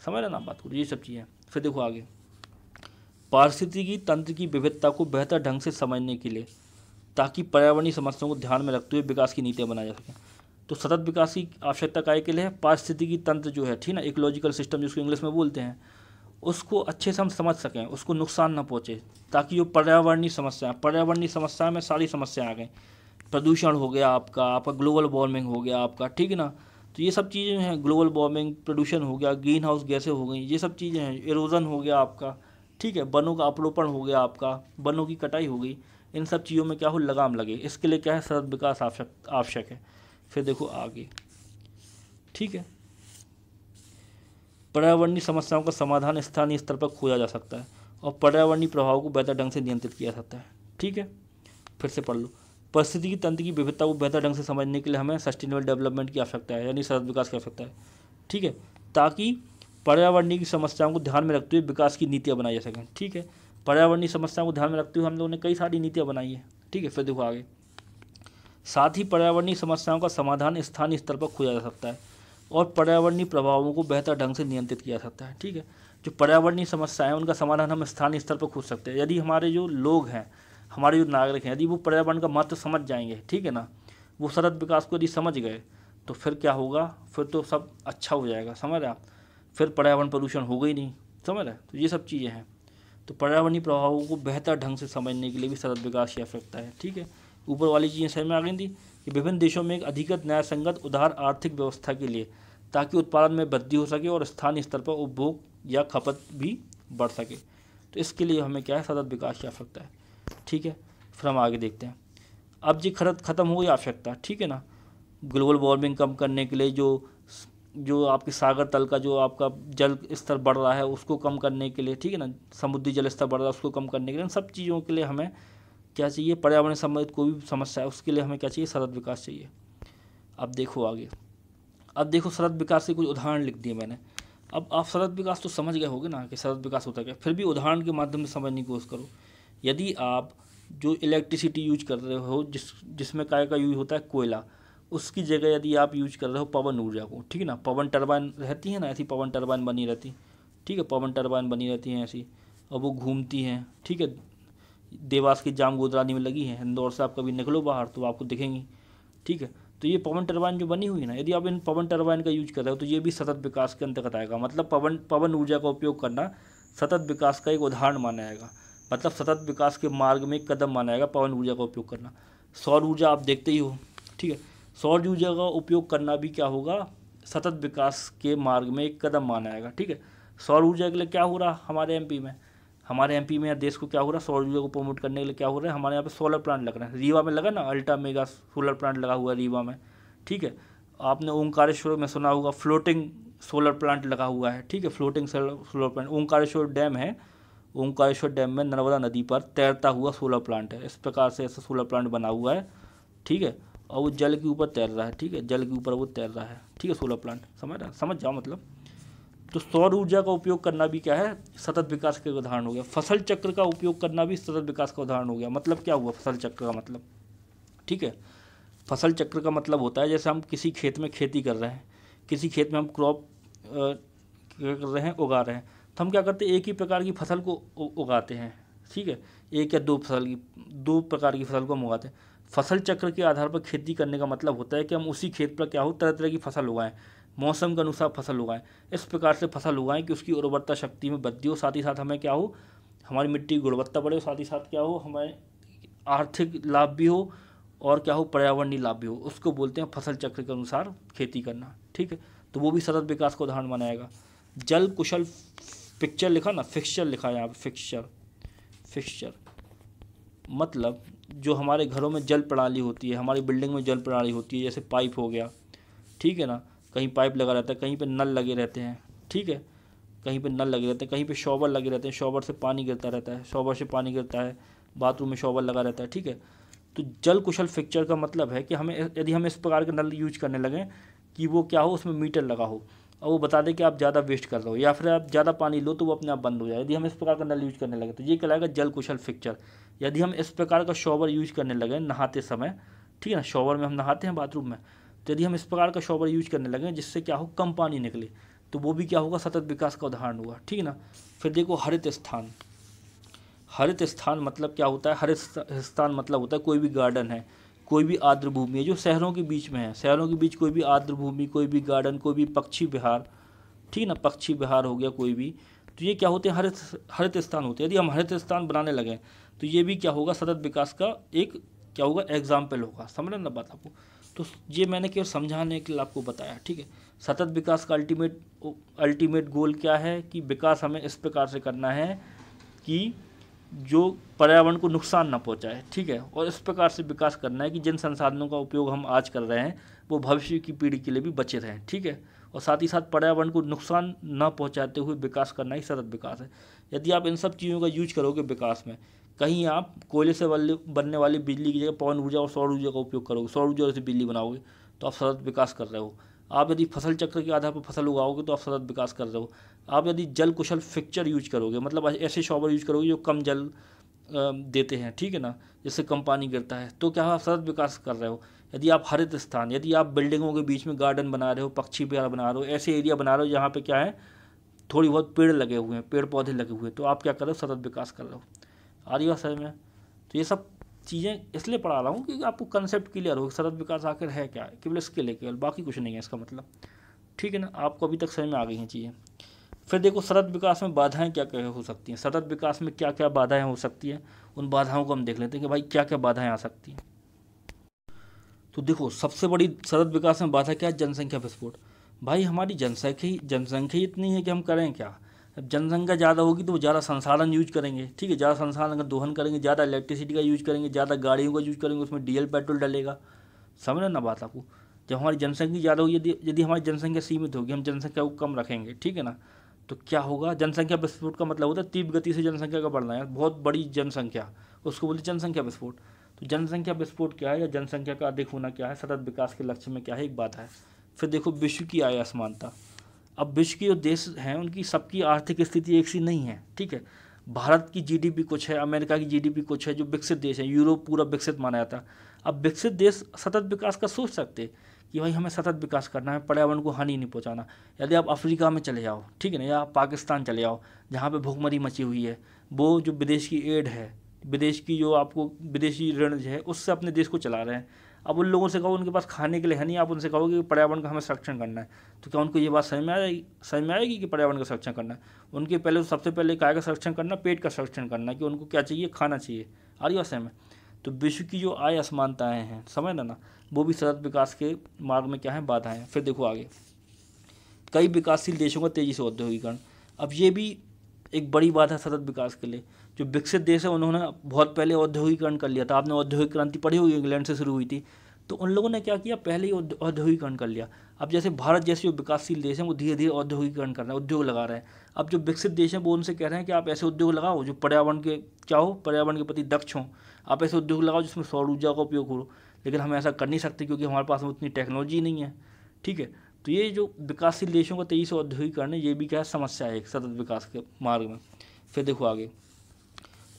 समझ रहे ना बात को? ये सब चीज़ें। फिर देखो आगे, पारिस्थितिकी तंत्र की विविधता को बेहतर ढंग से समझने के लिए, ताकि पर्यावरणीय समस्याओं को ध्यान में रखते हुए विकास की नीतियाँ बनाई जा सकें। तो सतत विकास की आवश्यकता काय के लिए है? पारिस्थितिकी तंत्र जो है, ठीक ना, इकोलॉजिकल सिस्टम जिसको इंग्लिश में बोलते हैं, उसको अच्छे से हम समझ सकें, उसको नुकसान ना पहुँचे, ताकि जो पर्यावरणीय समस्या में सारी समस्याएं आ गई। प्रदूषण हो गया आपका ग्लोबल वार्मिंग हो गया आपका, ठीक है ना। तो ये सब चीज़ें हैं, ग्लोबल वार्मिंग, प्रदूषण हो गया, ग्रीन हाउस गैसें हो गई, ये सब चीज़ें हैं। इरोजन हो गया आपका, ठीक है, वनों का अपरोपण हो गया आपका, वनों की कटाई हो गई। इन सब चीज़ों में क्या हो, लगाम लगे। इसके लिए क्या है, सतत विकास आवश्यक है। फिर देखो आगे, ठीक है, पर्यावरणीय समस्याओं का समाधान स्थानीय स्तर पर खोजा जा सकता है और पर्यावरणीय प्रभाव को बेहतर ढंग से नियंत्रित किया जा सकता है, ठीक है। फिर से पढ़ लो, परिस्थितिकी तंत्र की विविधता को बेहतर ढंग से समझने के लिए हमें सस्टेनेबल डेवलपमेंट की आवश्यकता है, यानी सतत विकास की आवश्यकता है, ठीक है, ताकि पर्यावरणीय की समस्याओं को ध्यान में रखते हुए विकास की नीतियाँ बनाई जा सकें, ठीक है। पर्यावरणीय समस्याओं को ध्यान में रखते हुए हम लोगों ने कई सारी नीतियाँ बनाई है, ठीक है। फिर देखो आगे, साथ ही पर्यावरणीय समस्याओं का समाधान स्थानीय स्तर पर खोजा जा सकता है और पर्यावरणीय प्रभावों को बेहतर ढंग से नियंत्रित किया जा सकता है, ठीक है। जो पर्यावरणीय समस्याएं हैं उनका समाधान हम स्थानीय स्तर पर खोज सकते हैं। यदि हमारे जो लोग हैं, हमारे जो नागरिक हैं, यदि वो पर्यावरण का महत्व समझ जाएंगे, ठीक है ना, वो सतत विकास को यदि समझ गए, तो फिर क्या होगा, फिर तो सब अच्छा हो जाएगा। समझ रहे आप? फिर पर्यावरण प्रदूषण होगा ही नहीं। समझ रहे? तो ये सब चीज़ें हैं। तो पर्यावरणीय प्रभावों को बेहतर ढंग से समझने के लिए भी सतत विकास की आवश्यकता है, ठीक है। ऊपर वाली चीज़ें समझ में आ गई थी। कि विभिन्न देशों में एक अधिकृत न्यायसंगत उदार आर्थिक व्यवस्था के लिए, ताकि उत्पादन में वृद्धि हो सके और स्थानीय स्तर पर उपभोग या खपत भी बढ़ सके। तो इसके लिए हमें क्या है, सतत विकास की आवश्यकता है। ठीक है, फिर हम आगे देखते हैं। अब जी खत्म हो गई आवश्यकता, ठीक है ना। ग्लोबल वार्मिंग कम करने के लिए जो आपके सागर तल का जो आपका जल स्तर बढ़ रहा है उसको कम करने के लिए, ठीक है ना, समुद्री जल स्तर बढ़ रहा है उसको कम करने के लिए, इन सब चीज़ों के लिए हमें क्या चाहिए, पर्यावरण संबंधित कोई भी समस्या है उसके लिए हमें क्या चाहिए, सतत विकास चाहिए। अब देखो आगे, अब देखो सतत विकास के कुछ उदाहरण लिख दिए मैंने। अब आप सतत विकास तो समझ गए होगे ना कि सतत विकास होता क्या, फिर भी उदाहरण के माध्यम से समझने की कोशिश करो। यदि आप जो इलेक्ट्रिसिटी यूज कर रहे हो, जिसमें काय का यूज होता है, कोयला, उसकी जगह यदि आप यूज कर रहे हो पवन ऊर्जा को, ठीक है ना, पवन टरबाइन रहती है ना, ऐसी पवन टरबाइन बनी रहती, ठीक है, पवन टरबाइन बनी रहती हैं ऐसी, और वो घूमती हैं, ठीक है, देवास की जाम गोदरानी में लगी है, इंदौर से आप कभी निकलो बाहर तो आपको दिखेंगी, ठीक है। तो ये पवन टरबाइन जो बनी हुई है ना, यदि आप इन पवन टरबाइन का यूज कर रहे हो तो ये भी सतत विकास के अंतर्गत आएगा। मतलब पवन ऊर्जा का उपयोग करना सतत विकास का एक उदाहरण माना जाएगा, मतलब सतत विकास के मार्ग में एक कदम माना जाएगा पवन ऊर्जा का उपयोग करना। सौर ऊर्जा आप देखते ही हो, ठीक है, सौर ऊर्जा का उपयोग करना भी क्या होगा, सतत विकास के मार्ग में एक कदम माना जाएगा, ठीक है। सौर ऊर्जा के लिए क्या हो रहा हमारे एमपी में या देश को क्या हो रहा है, सौर ऊर्जा को प्रमोट करने के लिए क्या हो रहा है, हमारे यहाँ पे सोलर प्लांट लग रहा है, रीवा में लगा ना, अल्ट्रा मेगा सोलर प्लांट लगा हुआ है रीवा में, ठीक है। आपने ओंकारेश्वर में सुना होगा फ्लोटिंग सोलर प्लांट लगा हुआ है, ठीक है, floating solar plant. Omkareshwar dam है, ओंकारेश्वर डैम में नर्मदा नदी पर तैरता हुआ सोलर प्लांट है, इस प्रकार से ऐसा सोलर प्लांट बना हुआ है, ठीक है, और वो जल के ऊपर तैर रहा है, ठीक है, जल के ऊपर वो तैर रहा है, ठीक है, सोलर प्लांट, समझ जाओ मतलब। तो सौर ऊर्जा का उपयोग करना भी क्या है, सतत विकास का उदाहरण हो गया। फसल चक्र का उपयोग करना भी सतत विकास का उदाहरण हो गया। मतलब क्या हुआ फसल चक्र का मतलब, ठीक है, फसल चक्र का मतलब होता है जैसे हम किसी खेत में खेती कर रहे हैं, किसी खेत में हम क्रॉप क्या कर रहे हैं, उगा रहे हैं, तो हम क्या करते हैं, एक ही प्रकार की फसल को उगाते हैं, ठीक है, एक या दो प्रकार की फसल को हम उगाते हैं। फसल चक्र के आधार पर खेती करने का मतलब होता है कि हम उसी खेत पर क्या हो, तरह तरह की फसल उगाएं, मौसम के अनुसार फसल उगाएं, इस प्रकार से फसल उगाएं कि उसकी उर्वरता शक्ति में वृद्धि हो, साथ ही साथ हमें क्या हो, हमारी मिट्टी की गुणवत्ता बढ़े, साथ ही साथ क्या हो, हमें आर्थिक लाभ भी हो और क्या हो, पर्यावरणीय लाभ भी हो। उसको बोलते हैं फसल चक्र के अनुसार खेती करना, ठीक है। तो वो भी सतत विकास का उदाहरण बनाएगा। जल कुशल पिक्चर लिखा ना, फिक्सचर लिखा है यहाँ पे, फिक्सचर मतलब जो हमारे घरों में जल प्रणाली होती है, हमारी बिल्डिंग में जल प्रणाली होती है, जैसे पाइप हो गया, ठीक है ना, कहीं पाइप लगा रहता है, कहीं पे नल लगे रहते हैं, ठीक है, कहीं पे नल लगे रहते हैं, कहीं पे शॉवर लगे रहते हैं, शॉवर से पानी गिरता रहता है, शॉवर से पानी गिरता है, बाथरूम में शॉवर लगा रहता है, ठीक है। तो जल कुशल फिक्सचर का मतलब है कि हमें यदि हम इस प्रकार के नल यूज करने लगें कि वो क्या हो, उसमें मीटर लगा हो और वो बता दें कि आप ज़्यादा वेस्ट कर रहे हो या फिर आप ज़्यादा पानी लो तो वो अपने आप बंद हो जाए, यदि हम इस प्रकार का नल यूज करने लगे तो ये कहलाएगा जल कुशल फिक्सचर। यदि हम इस प्रकार का शॉवर यूज करने लगे नहाते समय, ठीक है ना, शॉवर में हम नहाते हैं बाथरूम में, तो यदि हम इस प्रकार का शॉवर यूज करने लगे जिससे क्या हो, कम पानी निकले, तो वो भी क्या होगा, सतत विकास का उदाहरण हुआ, ठीक है ना। फिर देखो हरित स्थान, हरित स्थान मतलब क्या होता है, हरित स्थान मतलब होता है कोई भी गार्डन है, कोई भी आर्द्र भूमि है जो शहरों के बीच में है, शहरों के बीच कोई भी आर्द्र भूमि, कोई भी गार्डन, कोई भी पक्षी विहार, ठीक है ना, पक्षी विहार हो गया कोई भी, तो ये क्या होते हैं, हरित स्थान होते हैं। यदि हम हरित स्थान बनाने लगें तो ये भी क्या होगा, सतत विकास का एक क्या होगा, एग्जाम्पल होगा। समझ रहे ना बात आपको, तो ये मैंने केवल समझाने के लिए आपको बताया, ठीक है। सतत विकास का अल्टीमेट गोल क्या है कि विकास हमें इस प्रकार से करना है कि जो पर्यावरण को नुकसान ना पहुंचाए, ठीक है, और इस प्रकार से विकास करना है कि जिन संसाधनों का उपयोग हम आज कर रहे हैं वो भविष्य की पीढ़ी के लिए भी बचे रहें, ठीक है, और साथ ही साथ पर्यावरण को नुकसान न पहुंचाते हुए विकास करना ही सतत विकास है। यदि आप इन सब चीज़ों का यूज करोगे विकास में, कहीं आप कोयले से बनने वाली बिजली की जगह पवन ऊर्जा और सौर ऊर्जा का उपयोग करोगे, सौर ऊर्जा से बिजली बनाओगे तो आप सतत विकास कर रहे हो। आप यदि फसल चक्र के आधार पर फसल उगाओगे तो आप सतत विकास कर रहे हो। आप यदि जल कुशल फिक्सचर यूज करोगे, मतलब ऐसे शॉवर यूज करोगे जो कम जल देते हैं, ठीक है ना, जिससे कम पानी गिरता है, तो क्या आप सतत विकास कर रहे हो। यदि आप हरित स्थान, यदि आप बिल्डिंगों के बीच में गार्डन बना रहे हो, पक्षी विहार बना रहे हो, ऐसे एरिया बना रहे हो जहाँ पे क्या है, थोड़ी बहुत पेड़ लगे हुए हैं, पेड़ पौधे लगे हुए हैं, तो आप क्या कर रहे हो, सतत विकास कर रहे हो। आ रही बात समझ में। तो ये सब चीज़ें इसलिए पढ़ा रहा हूँ कि आपको कंसेप्ट क्लियर हो, सतत विकास आखिर है क्या, केवल इसके लिए, केवल बाकी कुछ नहीं है इसका मतलब, ठीक है ना। आपको अभी तक समझ में आ गई हैं चीज़ें। फिर देखो सतत विकास में बाधाएं क्या क्या हो सकती हैं, सतत विकास में क्या क्या बाधाएं हो सकती हैं, उन बाधाओं को हम देख लेते हैं कि भाई क्या क्या बाधाएं आ सकती हैं। तो देखो सबसे बड़ी सतत विकास में बाधा क्या है, जनसंख्या विस्फोट। भाई हमारी जनसंख्या ही इतनी है कि हम करें क्या। अब जनसंख्या ज़्यादा होगी तो वो ज़्यादा संसाधन यूज करेंगे, ठीक है, ज़्यादा संसाधन का दोहन करेंगे, ज़्यादा इलेक्ट्रिसिटी का यूज करेंगे, ज़्यादा गाड़ियों का यूज करेंगे, उसमें डीजल पेट्रोल डलेगा। समझ रहे ना बात आपको। जब हमारी जनसंख्या ज़्यादा होगी, यदि हमारी जनसंख्या सीमित होगी, हम जनसंख्या को कम रखेंगे, ठीक है ना, तो क्या होगा, जनसंख्या विस्फोट का मतलब होता है तीव्र गति से जनसंख्या का बढ़ना है, बहुत बड़ी जनसंख्या, उसको बोलते जनसंख्या विस्फोट। तो जनसंख्या विस्फोट क्या है या जनसंख्या का अधिक होना क्या है, सतत विकास के लक्ष्य में क्या है, एक बात है। फिर देखो विश्व की आय असमानता। अब विश्व के जो देश हैं उनकी सबकी आर्थिक स्थिति एक सी नहीं है, ठीक है। भारत की जीडीपी कुछ है, अमेरिका की जीडीपी कुछ है, जो विकसित देश है, यूरोप पूरा विकसित माना जाता है। अब विकसित देश सतत विकास का सोच सकते कि भाई हमें सतत विकास करना है, पर्यावरण को हानि नहीं पहुंचाना। यदि आप अफ्रीका में चले जाओ, ठीक है ना, या आप पाकिस्तान चले जाओ जहाँ पे भूखमरी मची हुई है, वो जो विदेश की एड है, विदेश की जो आपको विदेशी ऋण जो है उससे अपने देश को चला रहे हैं। अब उन लोगों से कहो, उनके पास खाने के लिए है नहीं, आप उनसे कहोगे कि पर्यावरण का हमें संरक्षण करना है, तो क्या उनको ये बात समझ में आएगी कि पर्यावरण का संरक्षण करना है। उनके पहले सबसे पहले काय का संरक्षण करना, पेट का संरक्षण करना, कि उनको क्या चाहिए, खाना चाहिए। आ रही बात समझ में। तो विश्व की जो आय असमानताएँ हैं, समझ ना, वो भी सतत विकास के मार्ग में क्या है, बाधाएँ। फिर देखो आगे, कई विकासशील देशों का तेज़ी से औद्योगिकरण। अब ये भी एक बड़ी बात है सतत विकास के लिए। जो विकसित देश है उन्होंने बहुत पहले औद्योगिकरण कर लिया था। आपने औद्योगिक क्रांति पढ़ी होगी, इंग्लैंड से शुरू हुई थी। तो उन लोगों ने क्या किया, पहले ही औद्योगिकरण कर लिया। अब जैसे भारत जैसे जो विकासशील देश हैं वो धीरे धीरे औद्योगिकरण कर रहे हैं, उद्योग लगा रहे हैं। अब जो विकसित देश हैं वो उनसे कह रहे हैं कि आप ऐसे उद्योग लगाओ जो पर्यावरण के क्या हो, पर्यावरण के प्रति दक्ष हों। आप ऐसे उद्योग लगाओ जिसमें सौर ऊर्जा का उपयोग हो। लेकिन हम ऐसा कर नहीं सकते क्योंकि हमारे पास में उतनी टेक्नोलॉजी नहीं है, ठीक है। तो ये जो विकासशील देशों का तेजी से औद्योगिकरण है, ये भी क्या है, समस्या है एक सतत विकास के मार्ग में। फिर देखो आगे,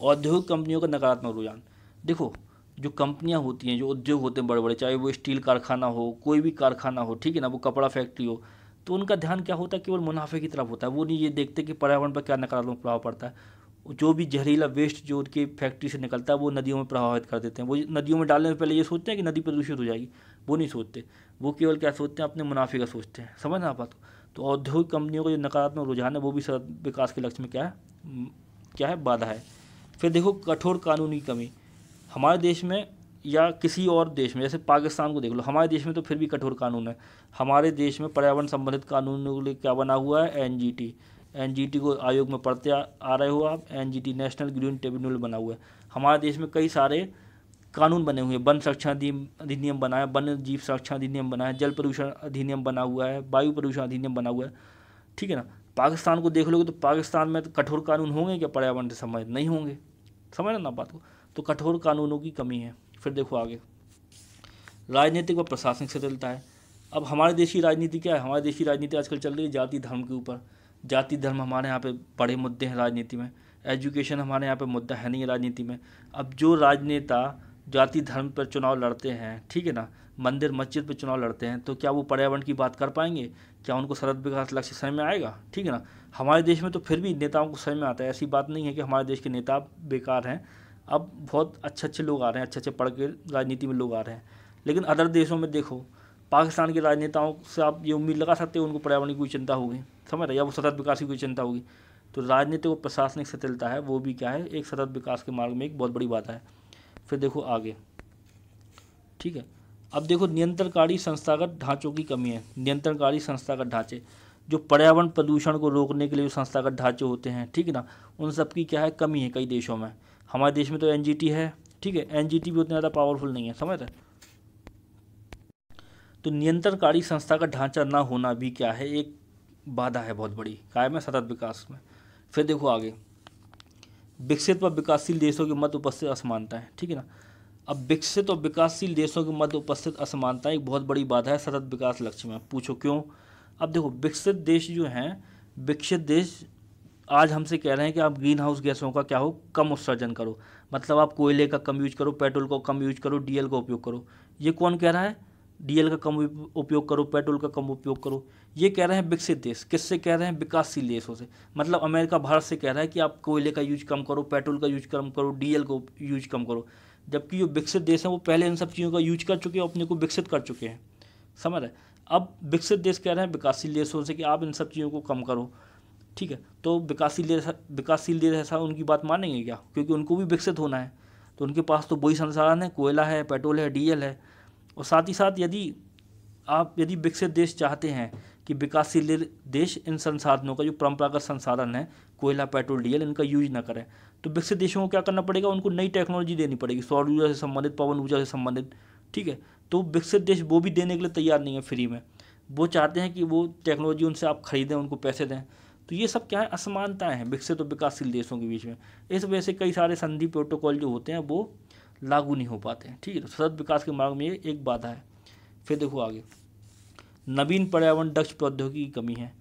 औद्योगिक कंपनियों का नकारात्मक रुझान। देखो जो कंपनियां होती हैं, जो उद्योग होते हैं बड़े बड़े, चाहे वो स्टील कारखाना हो, कोई भी कारखाना हो, ठीक है ना, वो कपड़ा फैक्ट्री हो, तो उनका ध्यान क्या होता है, केवल मुनाफे की तरफ होता है। वो नहीं ये देखते कि पर्यावरण पर क्या नकारात्मक प्रभाव पड़ता है। जो भी जहरीला वेस्ट जो उनकी फैक्ट्री से निकलता है वो नदियों में प्रभावित कर देते हैं। वो नदियों में डालने से पहले ये सोचते हैं कि नदी प्रदूषित हो जाएगी, वो नहीं सोचते। वो केवल क्या सोचते हैं, अपने मुनाफे का सोचते हैं। समझ ना आप बात को। तो औद्योगिक कंपनियों का जो नकारात्मक रुझान है वो भी सतत विकास के लक्ष्य में क्या है, बाधा है। फिर देखो कठोर कानूनी कमी। हमारे देश में या किसी और देश में, जैसे पाकिस्तान को देख लो, हमारे देश में तो फिर भी कठोर कानून है। हमारे देश में पर्यावरण संबंधित कानूनों के लिए क्या बना हुआ है, एनजीटी को आयोग में पढ़ते आ रहे हो आप। एनजीटी नेशनल ग्रीन ट्रिब्यूनल बना हुआ है। हमारे देश में कई सारे कानून बने हुए हैं। वन संरक्षण अधिनियम बना है, वन्य जीव संरक्षण अधिनियम बना है, जल प्रदूषण अधिनियम बना हुआ है, वायु प्रदूषण अधिनियम बना हुआ है, ठीक है ना। पाकिस्तान को देख लोगे तो पाकिस्तान में तो कठोर कानून होंगे क्या पर्यावरण से संबंधित, नहीं होंगे। समझ ना बात को। तो कठोर कानूनों की कमी है। फिर देखो आगे, राजनीतिक व प्रशासनिक शिथिलता है। अब हमारे देश की राजनीति क्या है, हमारे देश की राजनीति आजकल चल रही है जाति धर्म के ऊपर। जाति धर्म हमारे यहाँ पे बड़े मुद्दे हैं राजनीति में। एजुकेशन हमारे यहाँ पे मुद्दा है नहीं राजनीति में। अब जो राजनेता जाति धर्म पर चुनाव लड़ते हैं, ठीक है ना, मंदिर मस्जिद पर चुनाव लड़ते हैं, तो क्या वो पर्यावरण की बात कर पाएंगे, क्या उनको सतत विकास लक्ष्य समझ में आएगा, ठीक है ना। हमारे देश में तो फिर भी नेताओं को समझ में आता है। ऐसी बात नहीं है कि हमारे देश के नेता बेकार हैं। अब बहुत अच्छे लोग आ रहे हैं, अच्छे पढ़ के राजनीति में लोग आ रहे हैं। लेकिन अदर देशों में देखो, पाकिस्तान के राजनेताओं से आप ये उम्मीद लगा सकते हो उनको पर्यावरण की कोई चिंता होगी, समझ रहे, या वो सतत विकास की कोई चिंता होगी। तो राजनीतिक और प्रशासनिक शिथिलता है, वो भी क्या है, एक सतत विकास के मार्ग में एक बहुत बड़ी बात है। फिर देखो आगे, ठीक है। अब देखो नियंत्रणकारी संस्थागत ढांचों की कमी है। नियंत्रणकारी संस्थागत ढांचे, जो पर्यावरण प्रदूषण को रोकने के लिए जो संस्थागत ढांचे होते हैं, ठीक है ना, उन सब की क्या है, कमी है कई देशों में। हमारे देश में तो एनजीटी है, ठीक है, एनजीटी भी उतना ज़्यादा पावरफुल नहीं है, समझ रहे। तो नियंत्रणकारी संस्था का ढांचा ना होना भी क्या है, एक बाधा है बहुत बड़ी काय में, सतत विकास में। फिर देखो आगे, विकसित व विकासशील देशों के मध्य उपस्थित असमानताएं, ठीक है ना। अब विकसित और विकासशील देशों के मध्य उपस्थित असमानताएं एक बहुत बड़ी बाधा है सतत विकास लक्ष्य में। पूछो क्यों। अब देखो विकसित देश जो हैं, विकसित देश आज हमसे कह रहे हैं कि आप ग्रीन हाउस गैसों का क्या हो, कम उत्सर्जन करो। मतलब आप कोयले का कम यूज करो, पेट्रोल का कम यूज करो, डीजल का उपयोग करो। ये कौन कह रहा है, डीजल का कम उपयोग करो, पेट्रोल का कम उपयोग करो। ये कह रहे हैं विकसित देश। किससे कह रहे हैं, विकासशील देशों से। मतलब अमेरिका भारत से कह रहा है कि आप कोयले का यूज कम करो, पेट्रोल का यूज कम करो, डीजल का यूज कम करो। जबकि जो विकसित देश हैं वो पहले इन सब चीज़ों का यूज कर चुके हैं, अपने को विकसित कर चुके हैं, समझ रहे। अब विकसित देश कह रहे हैं विकासशील देशों से कि आप इन सब चीज़ों को कम करो, ठीक है। तो विकासशील देश ऐसा उनकी बात मानेंगे क्या, क्योंकि उनको भी विकसित होना है। तो उनके पास तो वही संसाधन है, कोयला है, पेट्रोल है, डीजल है। और साथ ही साथ यदि विकसित देश चाहते हैं कि विकासशील देश इन संसाधनों का जो परंपरागत संसाधन है, कोयला, पेट्रोल, डीजल, इनका यूज ना करें, तो विकसित देशों को क्या करना पड़ेगा, उनको नई टेक्नोलॉजी देनी पड़ेगी, सौर ऊर्जा से संबंधित, पवन ऊर्जा से संबंधित। ठीक है, तो विकसित देश वो भी देने के लिए तैयार नहीं है फ्री में, वो चाहते हैं कि वो टेक्नोलॉजी उनसे आप खरीदें, उनको पैसे दें। तो ये सब क्या है, असमानताएं हैं विकसित और विकासशील देशों के बीच में। इस वजह से कई सारे संधि प्रोटोकॉल जो होते हैं वो लागू नहीं हो पाते हैं। ठीक है, तो सतत विकास के मार्ग में ये एक बाधा है। फिर देखो आगे, नवीन पर्यावरण दक्ष प्रौद्योगिकी की कमी है।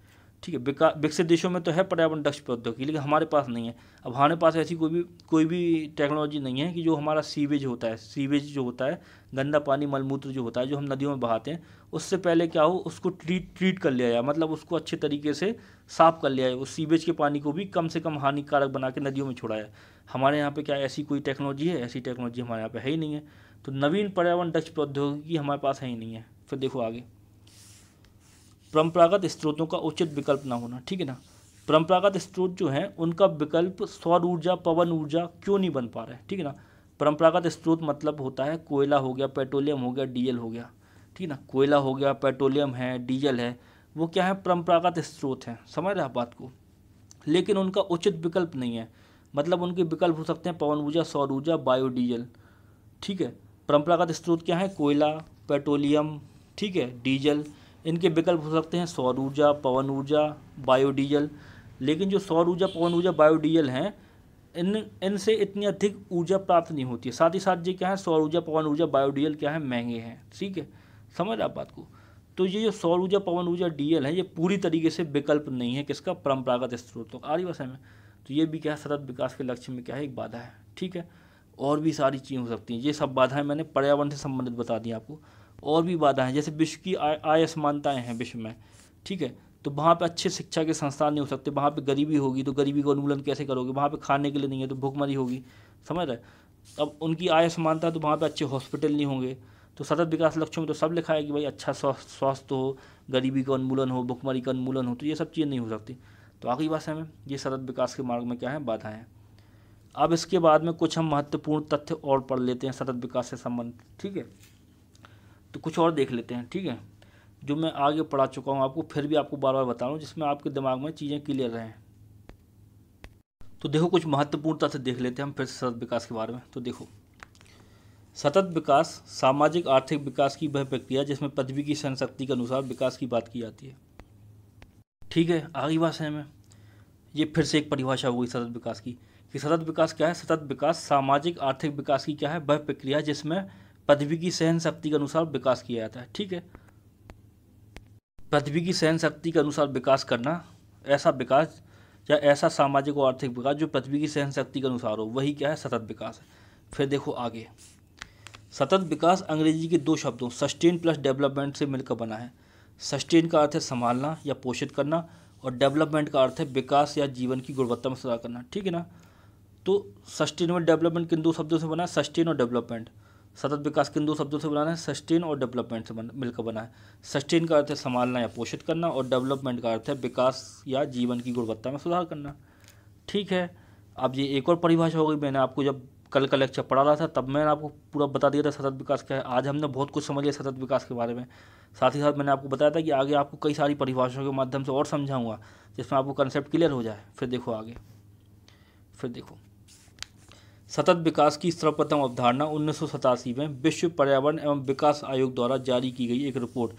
ठीक है, विकसित देशों में तो है पर्यावरण दक्ष प्रौद्योगिकी, लेकिन हमारे पास नहीं है। अब हमारे पास ऐसी कोई भी टेक्नोलॉजी नहीं है कि जो हमारा सीवेज होता है, गंदा पानी, मलमूत्र जो होता है, जो हम नदियों में बहाते हैं, उससे पहले क्या हो, उसको ट्रीट कर लिया जाए, मतलब उसको अच्छे तरीके से साफ कर लिया जाए, उस सीवेज के पानी को भी कम से कम हानिकारक बना के नदियों में छोड़ा जाए। हमारे यहाँ पे क्या ऐसी कोई टेक्नोलॉजी है? ऐसी टेक्नोलॉजी हमारे यहाँ पे है ही नहीं है। तो नवीन पर्यावरण दक्ष प्रौद्योगिकी हमारे पास है ही नहीं है। फिर देखो आगे, परंपरागत स्रोतों का उचित विकल्प ना होना। ठीक है ना, परंपरागत स्रोत जो हैं उनका विकल्प सौर ऊर्जा, पवन ऊर्जा क्यों नहीं बन पा रहा है? ठीक है ना, परंपरागत स्रोत मतलब होता है कोयला हो गया, पेट्रोलियम हो गया, डीजल हो गया। ठीक है ना, कोयला हो गया, पेट्रोलियम है, डीजल है, वो क्या है, परंपरागत स्रोत हैं, समझ रहे आप बात को। लेकिन उनका उचित विकल्प नहीं है, मतलब उनके विकल्प हो सकते हैं पवन ऊर्जा, सौर ऊर्जा, बायोडीजल। ठीक है, परंपरागत स्रोत क्या है, कोयला, पेट्रोलियम, ठीक है, डीजल, इनके विकल्प हो सकते हैं सौर ऊर्जा, पवन ऊर्जा, बायोडीजल। लेकिन जो सौर ऊर्जा, पवन ऊर्जा, बायोडीजल हैं, इनसे इतनी अधिक ऊर्जा प्राप्त नहीं होती है। साथ ही साथ ये क्या है, सौर ऊर्जा, पवन ऊर्जा, बायोडीजल क्या है, महंगे हैं। ठीक है, समझ आप बात को। तो ये जो सौर ऊर्जा, पवन ऊर्जा, डीजल है, ये पूरी तरीके से विकल्प नहीं है किसका, परंपरागत स्रोतों का। आ रही भाषा में, तो ये भी क्या है, सतत विकास के लक्ष्य में क्या है, एक बाधा है। ठीक है, और भी सारी चीज़ें हो सकती हैं। ये सब बाधाएं मैंने पर्यावरण से संबंधित बता दी आपको। और भी बाधा हैं, जैसे विश्व की आय असमानताएँ हैं विश्व में। ठीक है, तो वहाँ पे अच्छे शिक्षा के संस्थान नहीं हो सकते, वहाँ पे गरीबी होगी, तो गरीबी का उन्मूलन कैसे करोगे? वहाँ पे खाने के लिए नहीं है तो भूखमरी होगी, समझ रहे। अब उनकी आय असमानता, तो वहाँ पे अच्छे हॉस्पिटल नहीं होंगे। तो सतत विकास लक्ष्यों में तो सब लिखा है कि भाई अच्छा स्वास्थ्य हो, गरीबी का उन्मूलन हो, भूखमरी का उन्मूलन हो, तो ये सब चीज़ें नहीं हो सकती। तो आखिरी भाषा में ये सतत विकास के मार्ग में क्या है, बाधा है। अब इसके बाद में कुछ हम महत्वपूर्ण तथ्य और पढ़ लेते हैं सतत विकास से संबंधित। ठीक है, तो कुछ और देख लेते हैं। ठीक है, जो मैं आगे पढ़ा चुका हूँ आपको, फिर भी आपको बार बार बता रहा हूँ, जिसमें आपके दिमाग में चीज़ें क्लियर रहें। तो देखो, कुछ महत्वपूर्ण तथ्य देख लेते हैं हम फिर से सतत विकास के बारे में। तो देखो, सतत विकास सामाजिक आर्थिक विकास की वह प्रक्रिया जिसमें पृथ्वी की सहनशक्ति के अनुसार विकास की बात की जाती है। ठीक है, आगे भाषा में ये फिर से एक परिभाषा हो गई सतत विकास की, कि सतत विकास क्या है। सतत विकास सामाजिक आर्थिक विकास की क्या है, वह प्रक्रिया जिसमें पृथ्वी की सहन शक्ति के अनुसार विकास किया जाता है। ठीक है, पृथ्वी की सहन शक्ति के अनुसार विकास करना, ऐसा विकास या ऐसा सामाजिक और आर्थिक विकास जो पृथ्वी की सहन शक्ति के अनुसार हो, वही क्या है, सतत विकास है। फिर देखो आगे, सतत विकास अंग्रेजी के दो शब्दों सस्टेन प्लस डेवलपमेंट से मिलकर बना है। सस्टेन का अर्थ है संभालना या पोषित करना, और डेवलपमेंट का अर्थ है विकास या जीवन की गुणवत्ता में सुधार करना। ठीक है ना, तो सस्टेनेबल डेवलपमेंट किन दो शब्दों से बना है, सस्टेन और डेवलपमेंट। सतत विकास किन दो शब्दों से बना है, सस्टेन और डेवलपमेंट से मिलकर बना है। सस्टेन का अर्थ है संभालना या पोषित करना, और डेवलपमेंट का अर्थ है विकास या जीवन की गुणवत्ता में सुधार करना। ठीक है, अब ये एक और परिभाषा हो गई। मैंने आपको जब कल का लेक्चर पढ़ा रहा था तब मैंने आपको पूरा बता दिया था सतत विकास क्या है। आज हमने बहुत कुछ समझ लिया सतत विकास के बारे में। साथ ही साथ मैंने आपको बताया था कि आगे आपको कई सारी परिभाषाओं के माध्यम से और समझाऊंगा, जिसमें आपको कंसेप्ट क्लियर हो जाए। फिर देखो आगे, फिर देखो, सतत विकास की सर्वप्रथम अवधारणा 1987 में विश्व पर्यावरण एवं विकास आयोग द्वारा जारी की गई एक रिपोर्ट,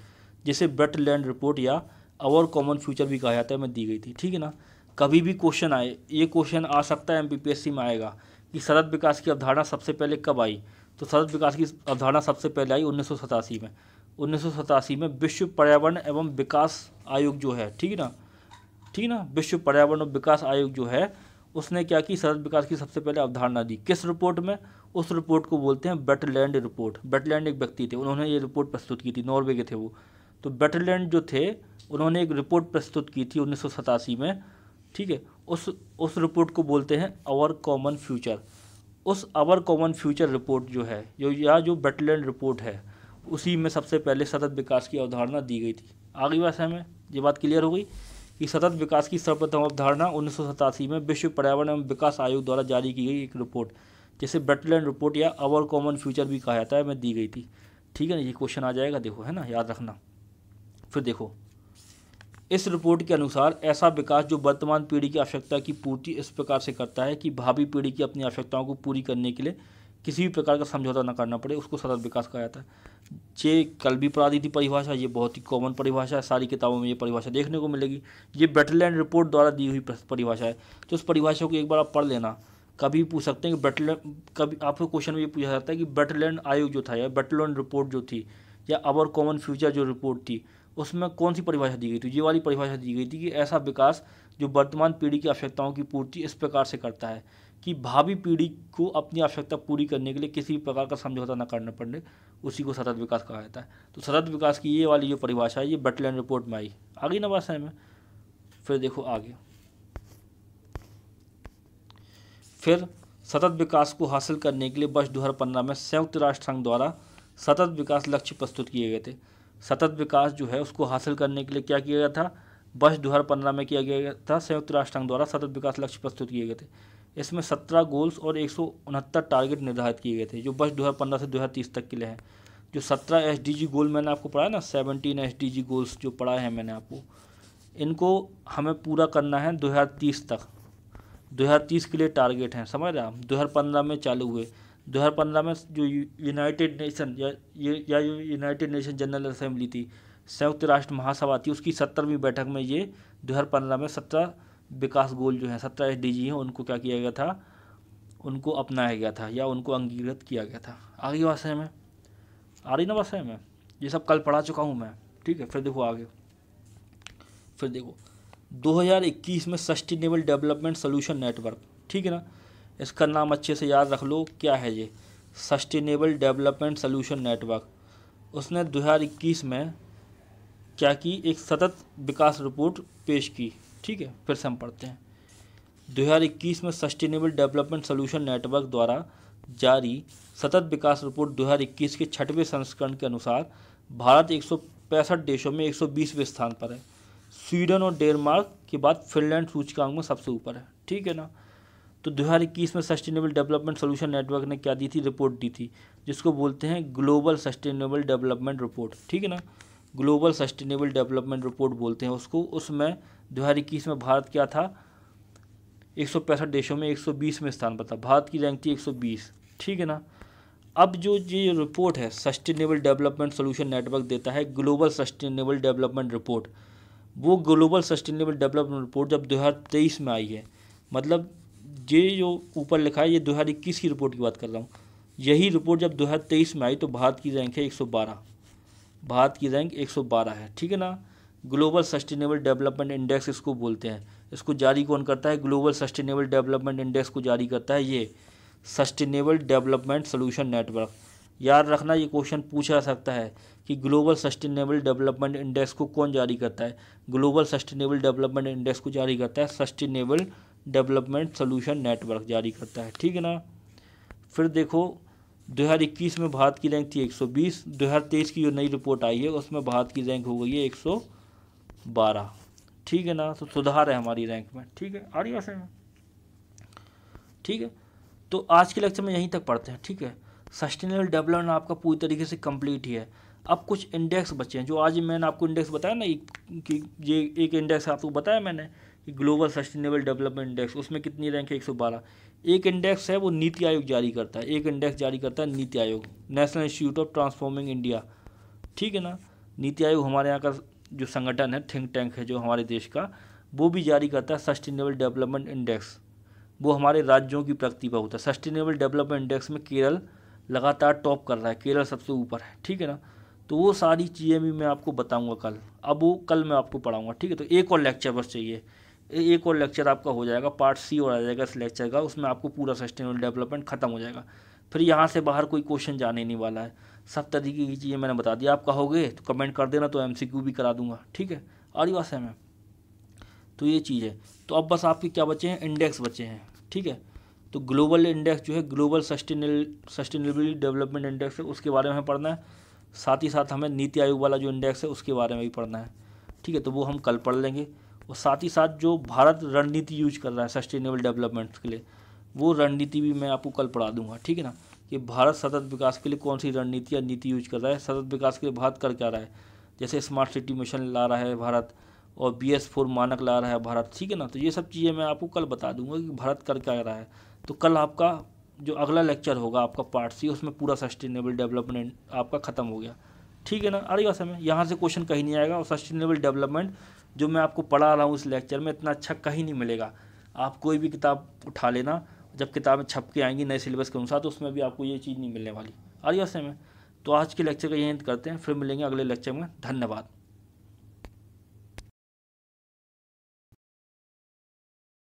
जिसे ब्रटलैंड रिपोर्ट या आवर कॉमन फ्यूचर भी कहा जाता है, में दी गई थी। ठीक है ना, कभी भी क्वेश्चन आए, ये क्वेश्चन आ सकता है MPPSC में आएगा कि सतत विकास की अवधारणा सबसे पहले कब आई। तो सतत विकास की अवधारणा सबसे पहले आई 1987 में। 1987 में विश्व पर्यावरण एवं विकास आयोग जो है, ठीक है ना, विश्व पर्यावरण और विकास आयोग जो है, उसने क्या की, सतत विकास की सबसे पहले अवधारणा दी। किस रिपोर्ट में? उस रिपोर्ट को बोलते हैं ब्रटलैंड रिपोर्ट। ब्रटलैंड एक व्यक्ति थे, उन्होंने ये रिपोर्ट प्रस्तुत की थी, नॉर्वे के थे वो। तो ब्रटलैंड जो थे, उन्होंने एक रिपोर्ट प्रस्तुत की थी 1987 में। ठीक है, उस रिपोर्ट को बोलते हैं आवर कॉमन फ्यूचर। उस आवर कॉमन फ्यूचर रिपोर्ट जो है, जो ब्रटलैंड रिपोर्ट है, उसी में सबसे पहले सतत विकास की अवधारणा दी गई थी। आगे भाषा में ये बात क्लियर हो गई कि सतत विकास की सर्वप्रथम अवधारणा 1987 में विश्व पर्यावरण एवं विकास आयोग द्वारा जारी की गई एक रिपोर्ट, जिसे ब्रटलैंड रिपोर्ट या आवर कॉमन फ्यूचर भी कहा जाता है, में दी गई थी। ठीक है ना, ये क्वेश्चन आ जाएगा, देखो है ना, याद रखना। फिर देखो, इस रिपोर्ट के अनुसार ऐसा विकास जो वर्तमान पीढ़ी की आवश्यकता की पूर्ति इस प्रकार से करता है कि भावी पीढ़ी की अपनी आवश्यकताओं को पूरी करने के लिए किसी भी प्रकार का समझौता न करना पड़े, उसको सतत विकास कहा जाता है। ये कल भी पढ़ा दी थी परिभाषा, ये बहुत ही कॉमन परिभाषा है, सारी किताबों में ये परिभाषा देखने को मिलेगी। ये बेटलैंड रिपोर्ट द्वारा दी हुई परिभाषा है, तो उस परिभाषा को एक बार आप पढ़ लेना। कभी पूछ सकते हैं कि बेटलैंड, कभी आपको क्वेश्चन में ये पूछा जाता है कि बेटलैंड आयोग जो था या बेटलैंड रिपोर्ट जो थी या अवर कॉमन फ्यूचर जो रिपोर्ट थी, उसमें कौन सी परिभाषा दी गई थी? ये वाली परिभाषा दी गई थी कि ऐसा विकास जो वर्तमान पीढ़ी की आवश्यकताओं की पूर्ति इस प्रकार से करता है कि भावी पीढ़ी को अपनी आवश्यकता पूरी करने के लिए किसी भी प्रकार का समझौता न करना पड़े, उसी को सतत विकास कहा जाता है। तो सतत विकास की ये वाली जो परिभाषा है ये बेटलैंड रिपोर्ट में आई। आगे ना बात में। फिर देखो आगे, फिर सतत विकास को हासिल करने के लिए वर्ष 2015 में संयुक्त राष्ट्र संघ द्वारा सतत विकास लक्ष्य प्रस्तुत किए गए थे। सतत विकास जो है उसको हासिल करने के लिए क्या किया गया था? वर्ष 2015 में किया गया था, संयुक्त राष्ट्र संघ द्वारा सतत विकास लक्ष्य प्रस्तुत किए गए थे। इसमें 17 गोल्स और 169 टारगेट निर्धारित किए गए थे जो वर्ष 2015 से 2030 तक के लिए हैं। जो 17 SDG गोल मैंने आपको पढ़ाया ना, 17 SDG गोल्स जो पढ़ाए हैं मैंने आपको, इनको हमें पूरा करना है 2030 तक। 2030 के लिए टारगेट हैं, समझ रहे हैं आप। 2015 में चालू हुए, 2015 में जो यूनाइटेड नेशन या यूनाइटेड नेशन जनरल असेंबली थी, संयुक्त राष्ट्र महासभा थी, उसकी 70वीं बैठक में ये 2015 में 17 विकास गोल जो हैं, 17 SDG हैं, उनको क्या किया गया था? उनको अपनाया गया था या उनको अंगीकृत किया गया था। आगे बात है में आ रही ना बात है में, ये सब कल पढ़ा चुका हूँ मैं, ठीक है। फिर देखो आगे, फिर देखो 2021 में सस्टेनेबल डेवलपमेंट सोल्यूशन नेटवर्क, ठीक है ना, इसका नाम अच्छे से याद रख लो, क्या है ये? Sustainable development solution network. उसने 2021 में क्या की? एक सतत विकास रिपोर्ट पेश की, ठीक है। फिर से हम पढ़ते हैं। 2021 में सस्टेनेबल डेवलपमेंट सोल्यूशन नेटवर्क द्वारा जारी सतत विकास रिपोर्ट 2021 के 6वें संस्करण के अनुसार भारत 165 देशों में 120वें स्थान पर है। स्वीडन और डेनमार्क के बाद फिनलैंड सूचकांक में सबसे ऊपर है, ठीक है ना। तो 2021 में सस्टेनेबल डेवलपमेंट सोल्यूशन नेटवर्क ने क्या दी थी? रिपोर्ट दी थी, जिसको बोलते हैं ग्लोबल सस्टेनेबल डेवलपमेंट रिपोर्ट, ठीक है ना। ग्लोबल सस्टेनेबल डेवलपमेंट रिपोर्ट बोलते हैं उसको। उसमें 2021 में भारत क्या था? 165 देशों में 120वें स्थान पर था। भारत की रैंक थी 120, ठीक है ना। अब जो ये रिपोर्ट है सस्टेनेबल डेवलपमेंट सोल्यूशन नेटवर्क देता है ग्लोबल सस्टेनेबल डेवलपमेंट रिपोर्ट, वो ग्लोबल सस्टेनेबल डेवलपमेंट रिपोर्ट जब 2023 में आई है, मतलब ये जो ऊपर लिखा है ये 2021 की रिपोर्ट की बात कर रहा हूँ। यही रिपोर्ट जब 2023 में आई तो भारत की रैंक है 112, भारत की रैंक 112 है, ठीक है ना। ग्लोबल सस्टेनेबल डेवलपमेंट इंडेक्स इसको बोलते हैं। इसको जारी कौन करता है? ग्लोबल सस्टेनेबल डेवलपमेंट इंडेक्स को जारी करता है ये सस्टेनेबल डेवलपमेंट सोल्यूशन नेटवर्क। याद रखना, ये क्वेश्चन पूछा जा सकता है कि ग्लोबल सस्टेनेबल डेवलपमेंट इंडेक्स को कौन जारी करता है? ग्लोबल सस्टेनेबल डेवलपमेंट इंडेक्स को जारी करता है सस्टेनेबल डेवलपमेंट सोल्यूशन नेटवर्क जारी करता है, ठीक है ना। फिर देखो 2021 में भारत की रैंक थी 120, 2023 की जो नई रिपोर्ट आई है उसमें भारत की रैंक हो गई है 112, ठीक है ना। तो सुधार है हमारी रैंक में, ठीक है। आ रही बात है, ठीक है। तो आज के लेक्चर में यहीं तक पढ़ते हैं, ठीक है। सस्टेनेबल डेवलपमेंट आपका पूरी तरीके से कंप्लीट ही है। अब कुछ इंडेक्स बचे हैं, जो आज मैंने आपको इंडेक्स बताया ना कि ये एक इंडेक्स आपको बताया मैंने कि ग्लोबल सस्टेनेबल डेवलपमेंट इंडेक्स, उसमें कितनी रैंक है? 112। एक इंडेक्स है वो नीति आयोग जारी करता है, एक इंडेक्स जारी करता है NITI Aayog, national institute of transforming India, ठीक है ना। नीति आयोग हमारे यहाँ का जो संगठन है, थिंक टैंक है जो हमारे देश का, वो भी जारी करता है सस्टेनेबल डेवलपमेंट इंडेक्स। वो हमारे राज्यों की प्रगति पर होता है। सस्टेनेबल डेवलपमेंट इंडेक्स में केरल लगातार टॉप कर रहा है, केरल सबसे ऊपर है, ठीक है ना। तो वो सारी चीज़ें भी मैं आपको बताऊंगा कल, अब वो कल मैं आपको पढ़ाऊंगा, ठीक है। तो एक और लेक्चर बस चाहिए, एक और लेक्चर आपका हो जाएगा, पार्ट C और आ जाएगा इस लेक्चर का, उसमें आपको पूरा सस्टेनेबल डेवलपमेंट खत्म हो जाएगा। फिर यहाँ से बाहर कोई क्वेश्चन जाने नहीं वाला है, सब तरीके की चीज़ें मैंने बता दी। आप कहोगे तो कमेंट कर देना, तो MCQ भी करा दूंगा, ठीक है। और बात है मैं, तो ये चीज़ है। तो अब बस आपके क्या बचे हैं? इंडेक्स बचे हैं, ठीक है। तो ग्लोबल इंडेक्स जो है ग्लोबल सस्टेनेबिलिटी डेवलपमेंट इंडेक्स है, उसके बारे में पढ़ना है। साथ ही साथ हमें नीति आयोग वाला जो इंडेक्स है उसके बारे में भी पढ़ना है, ठीक है। तो वो हम कल पढ़ लेंगे। और साथ ही साथ जो भारत रणनीति यूज कर रहा है सस्टेनेबल डेवलपमेंट के लिए, वो रणनीति भी मैं आपको कल पढ़ा दूंगा, ठीक है ना। कि भारत सतत विकास के लिए कौन सी रणनीति या नीति यूज कर रहा है, सतत विकास के लिए भारत कर क्या रहा है। जैसे स्मार्ट सिटी मिशन ला रहा है भारत और BS4 मानक ला रहा है भारत, ठीक है ना। तो ये सब चीज़ें मैं आपको कल बता दूंगा कि भारत कर क्या रहा है। तो कल आपका जो अगला लेक्चर होगा आपका पार्ट C, उसमें पूरा सस्टेनेबल डेवलपमेंट आपका ख़त्म हो गया, ठीक है ना। अरे वैसे में यहाँ से क्वेश्चन कहीं नहीं आएगा, और सस्टेनेबल डेवलपमेंट जो मैं आपको पढ़ा रहा हूँ इस लेक्चर में इतना अच्छा कहीं नहीं मिलेगा। आप कोई भी किताब उठा लेना, जब किताबें छप के आएंगी नए सिलेबस के अनुसार, तो उसमें भी आपको ये चीज़ नहीं मिलने वाली। अरे वैसे में तो आज के लेक्चर का यही अंत करते हैं, फिर मिलेंगे अगले लेक्चर में। धन्यवाद।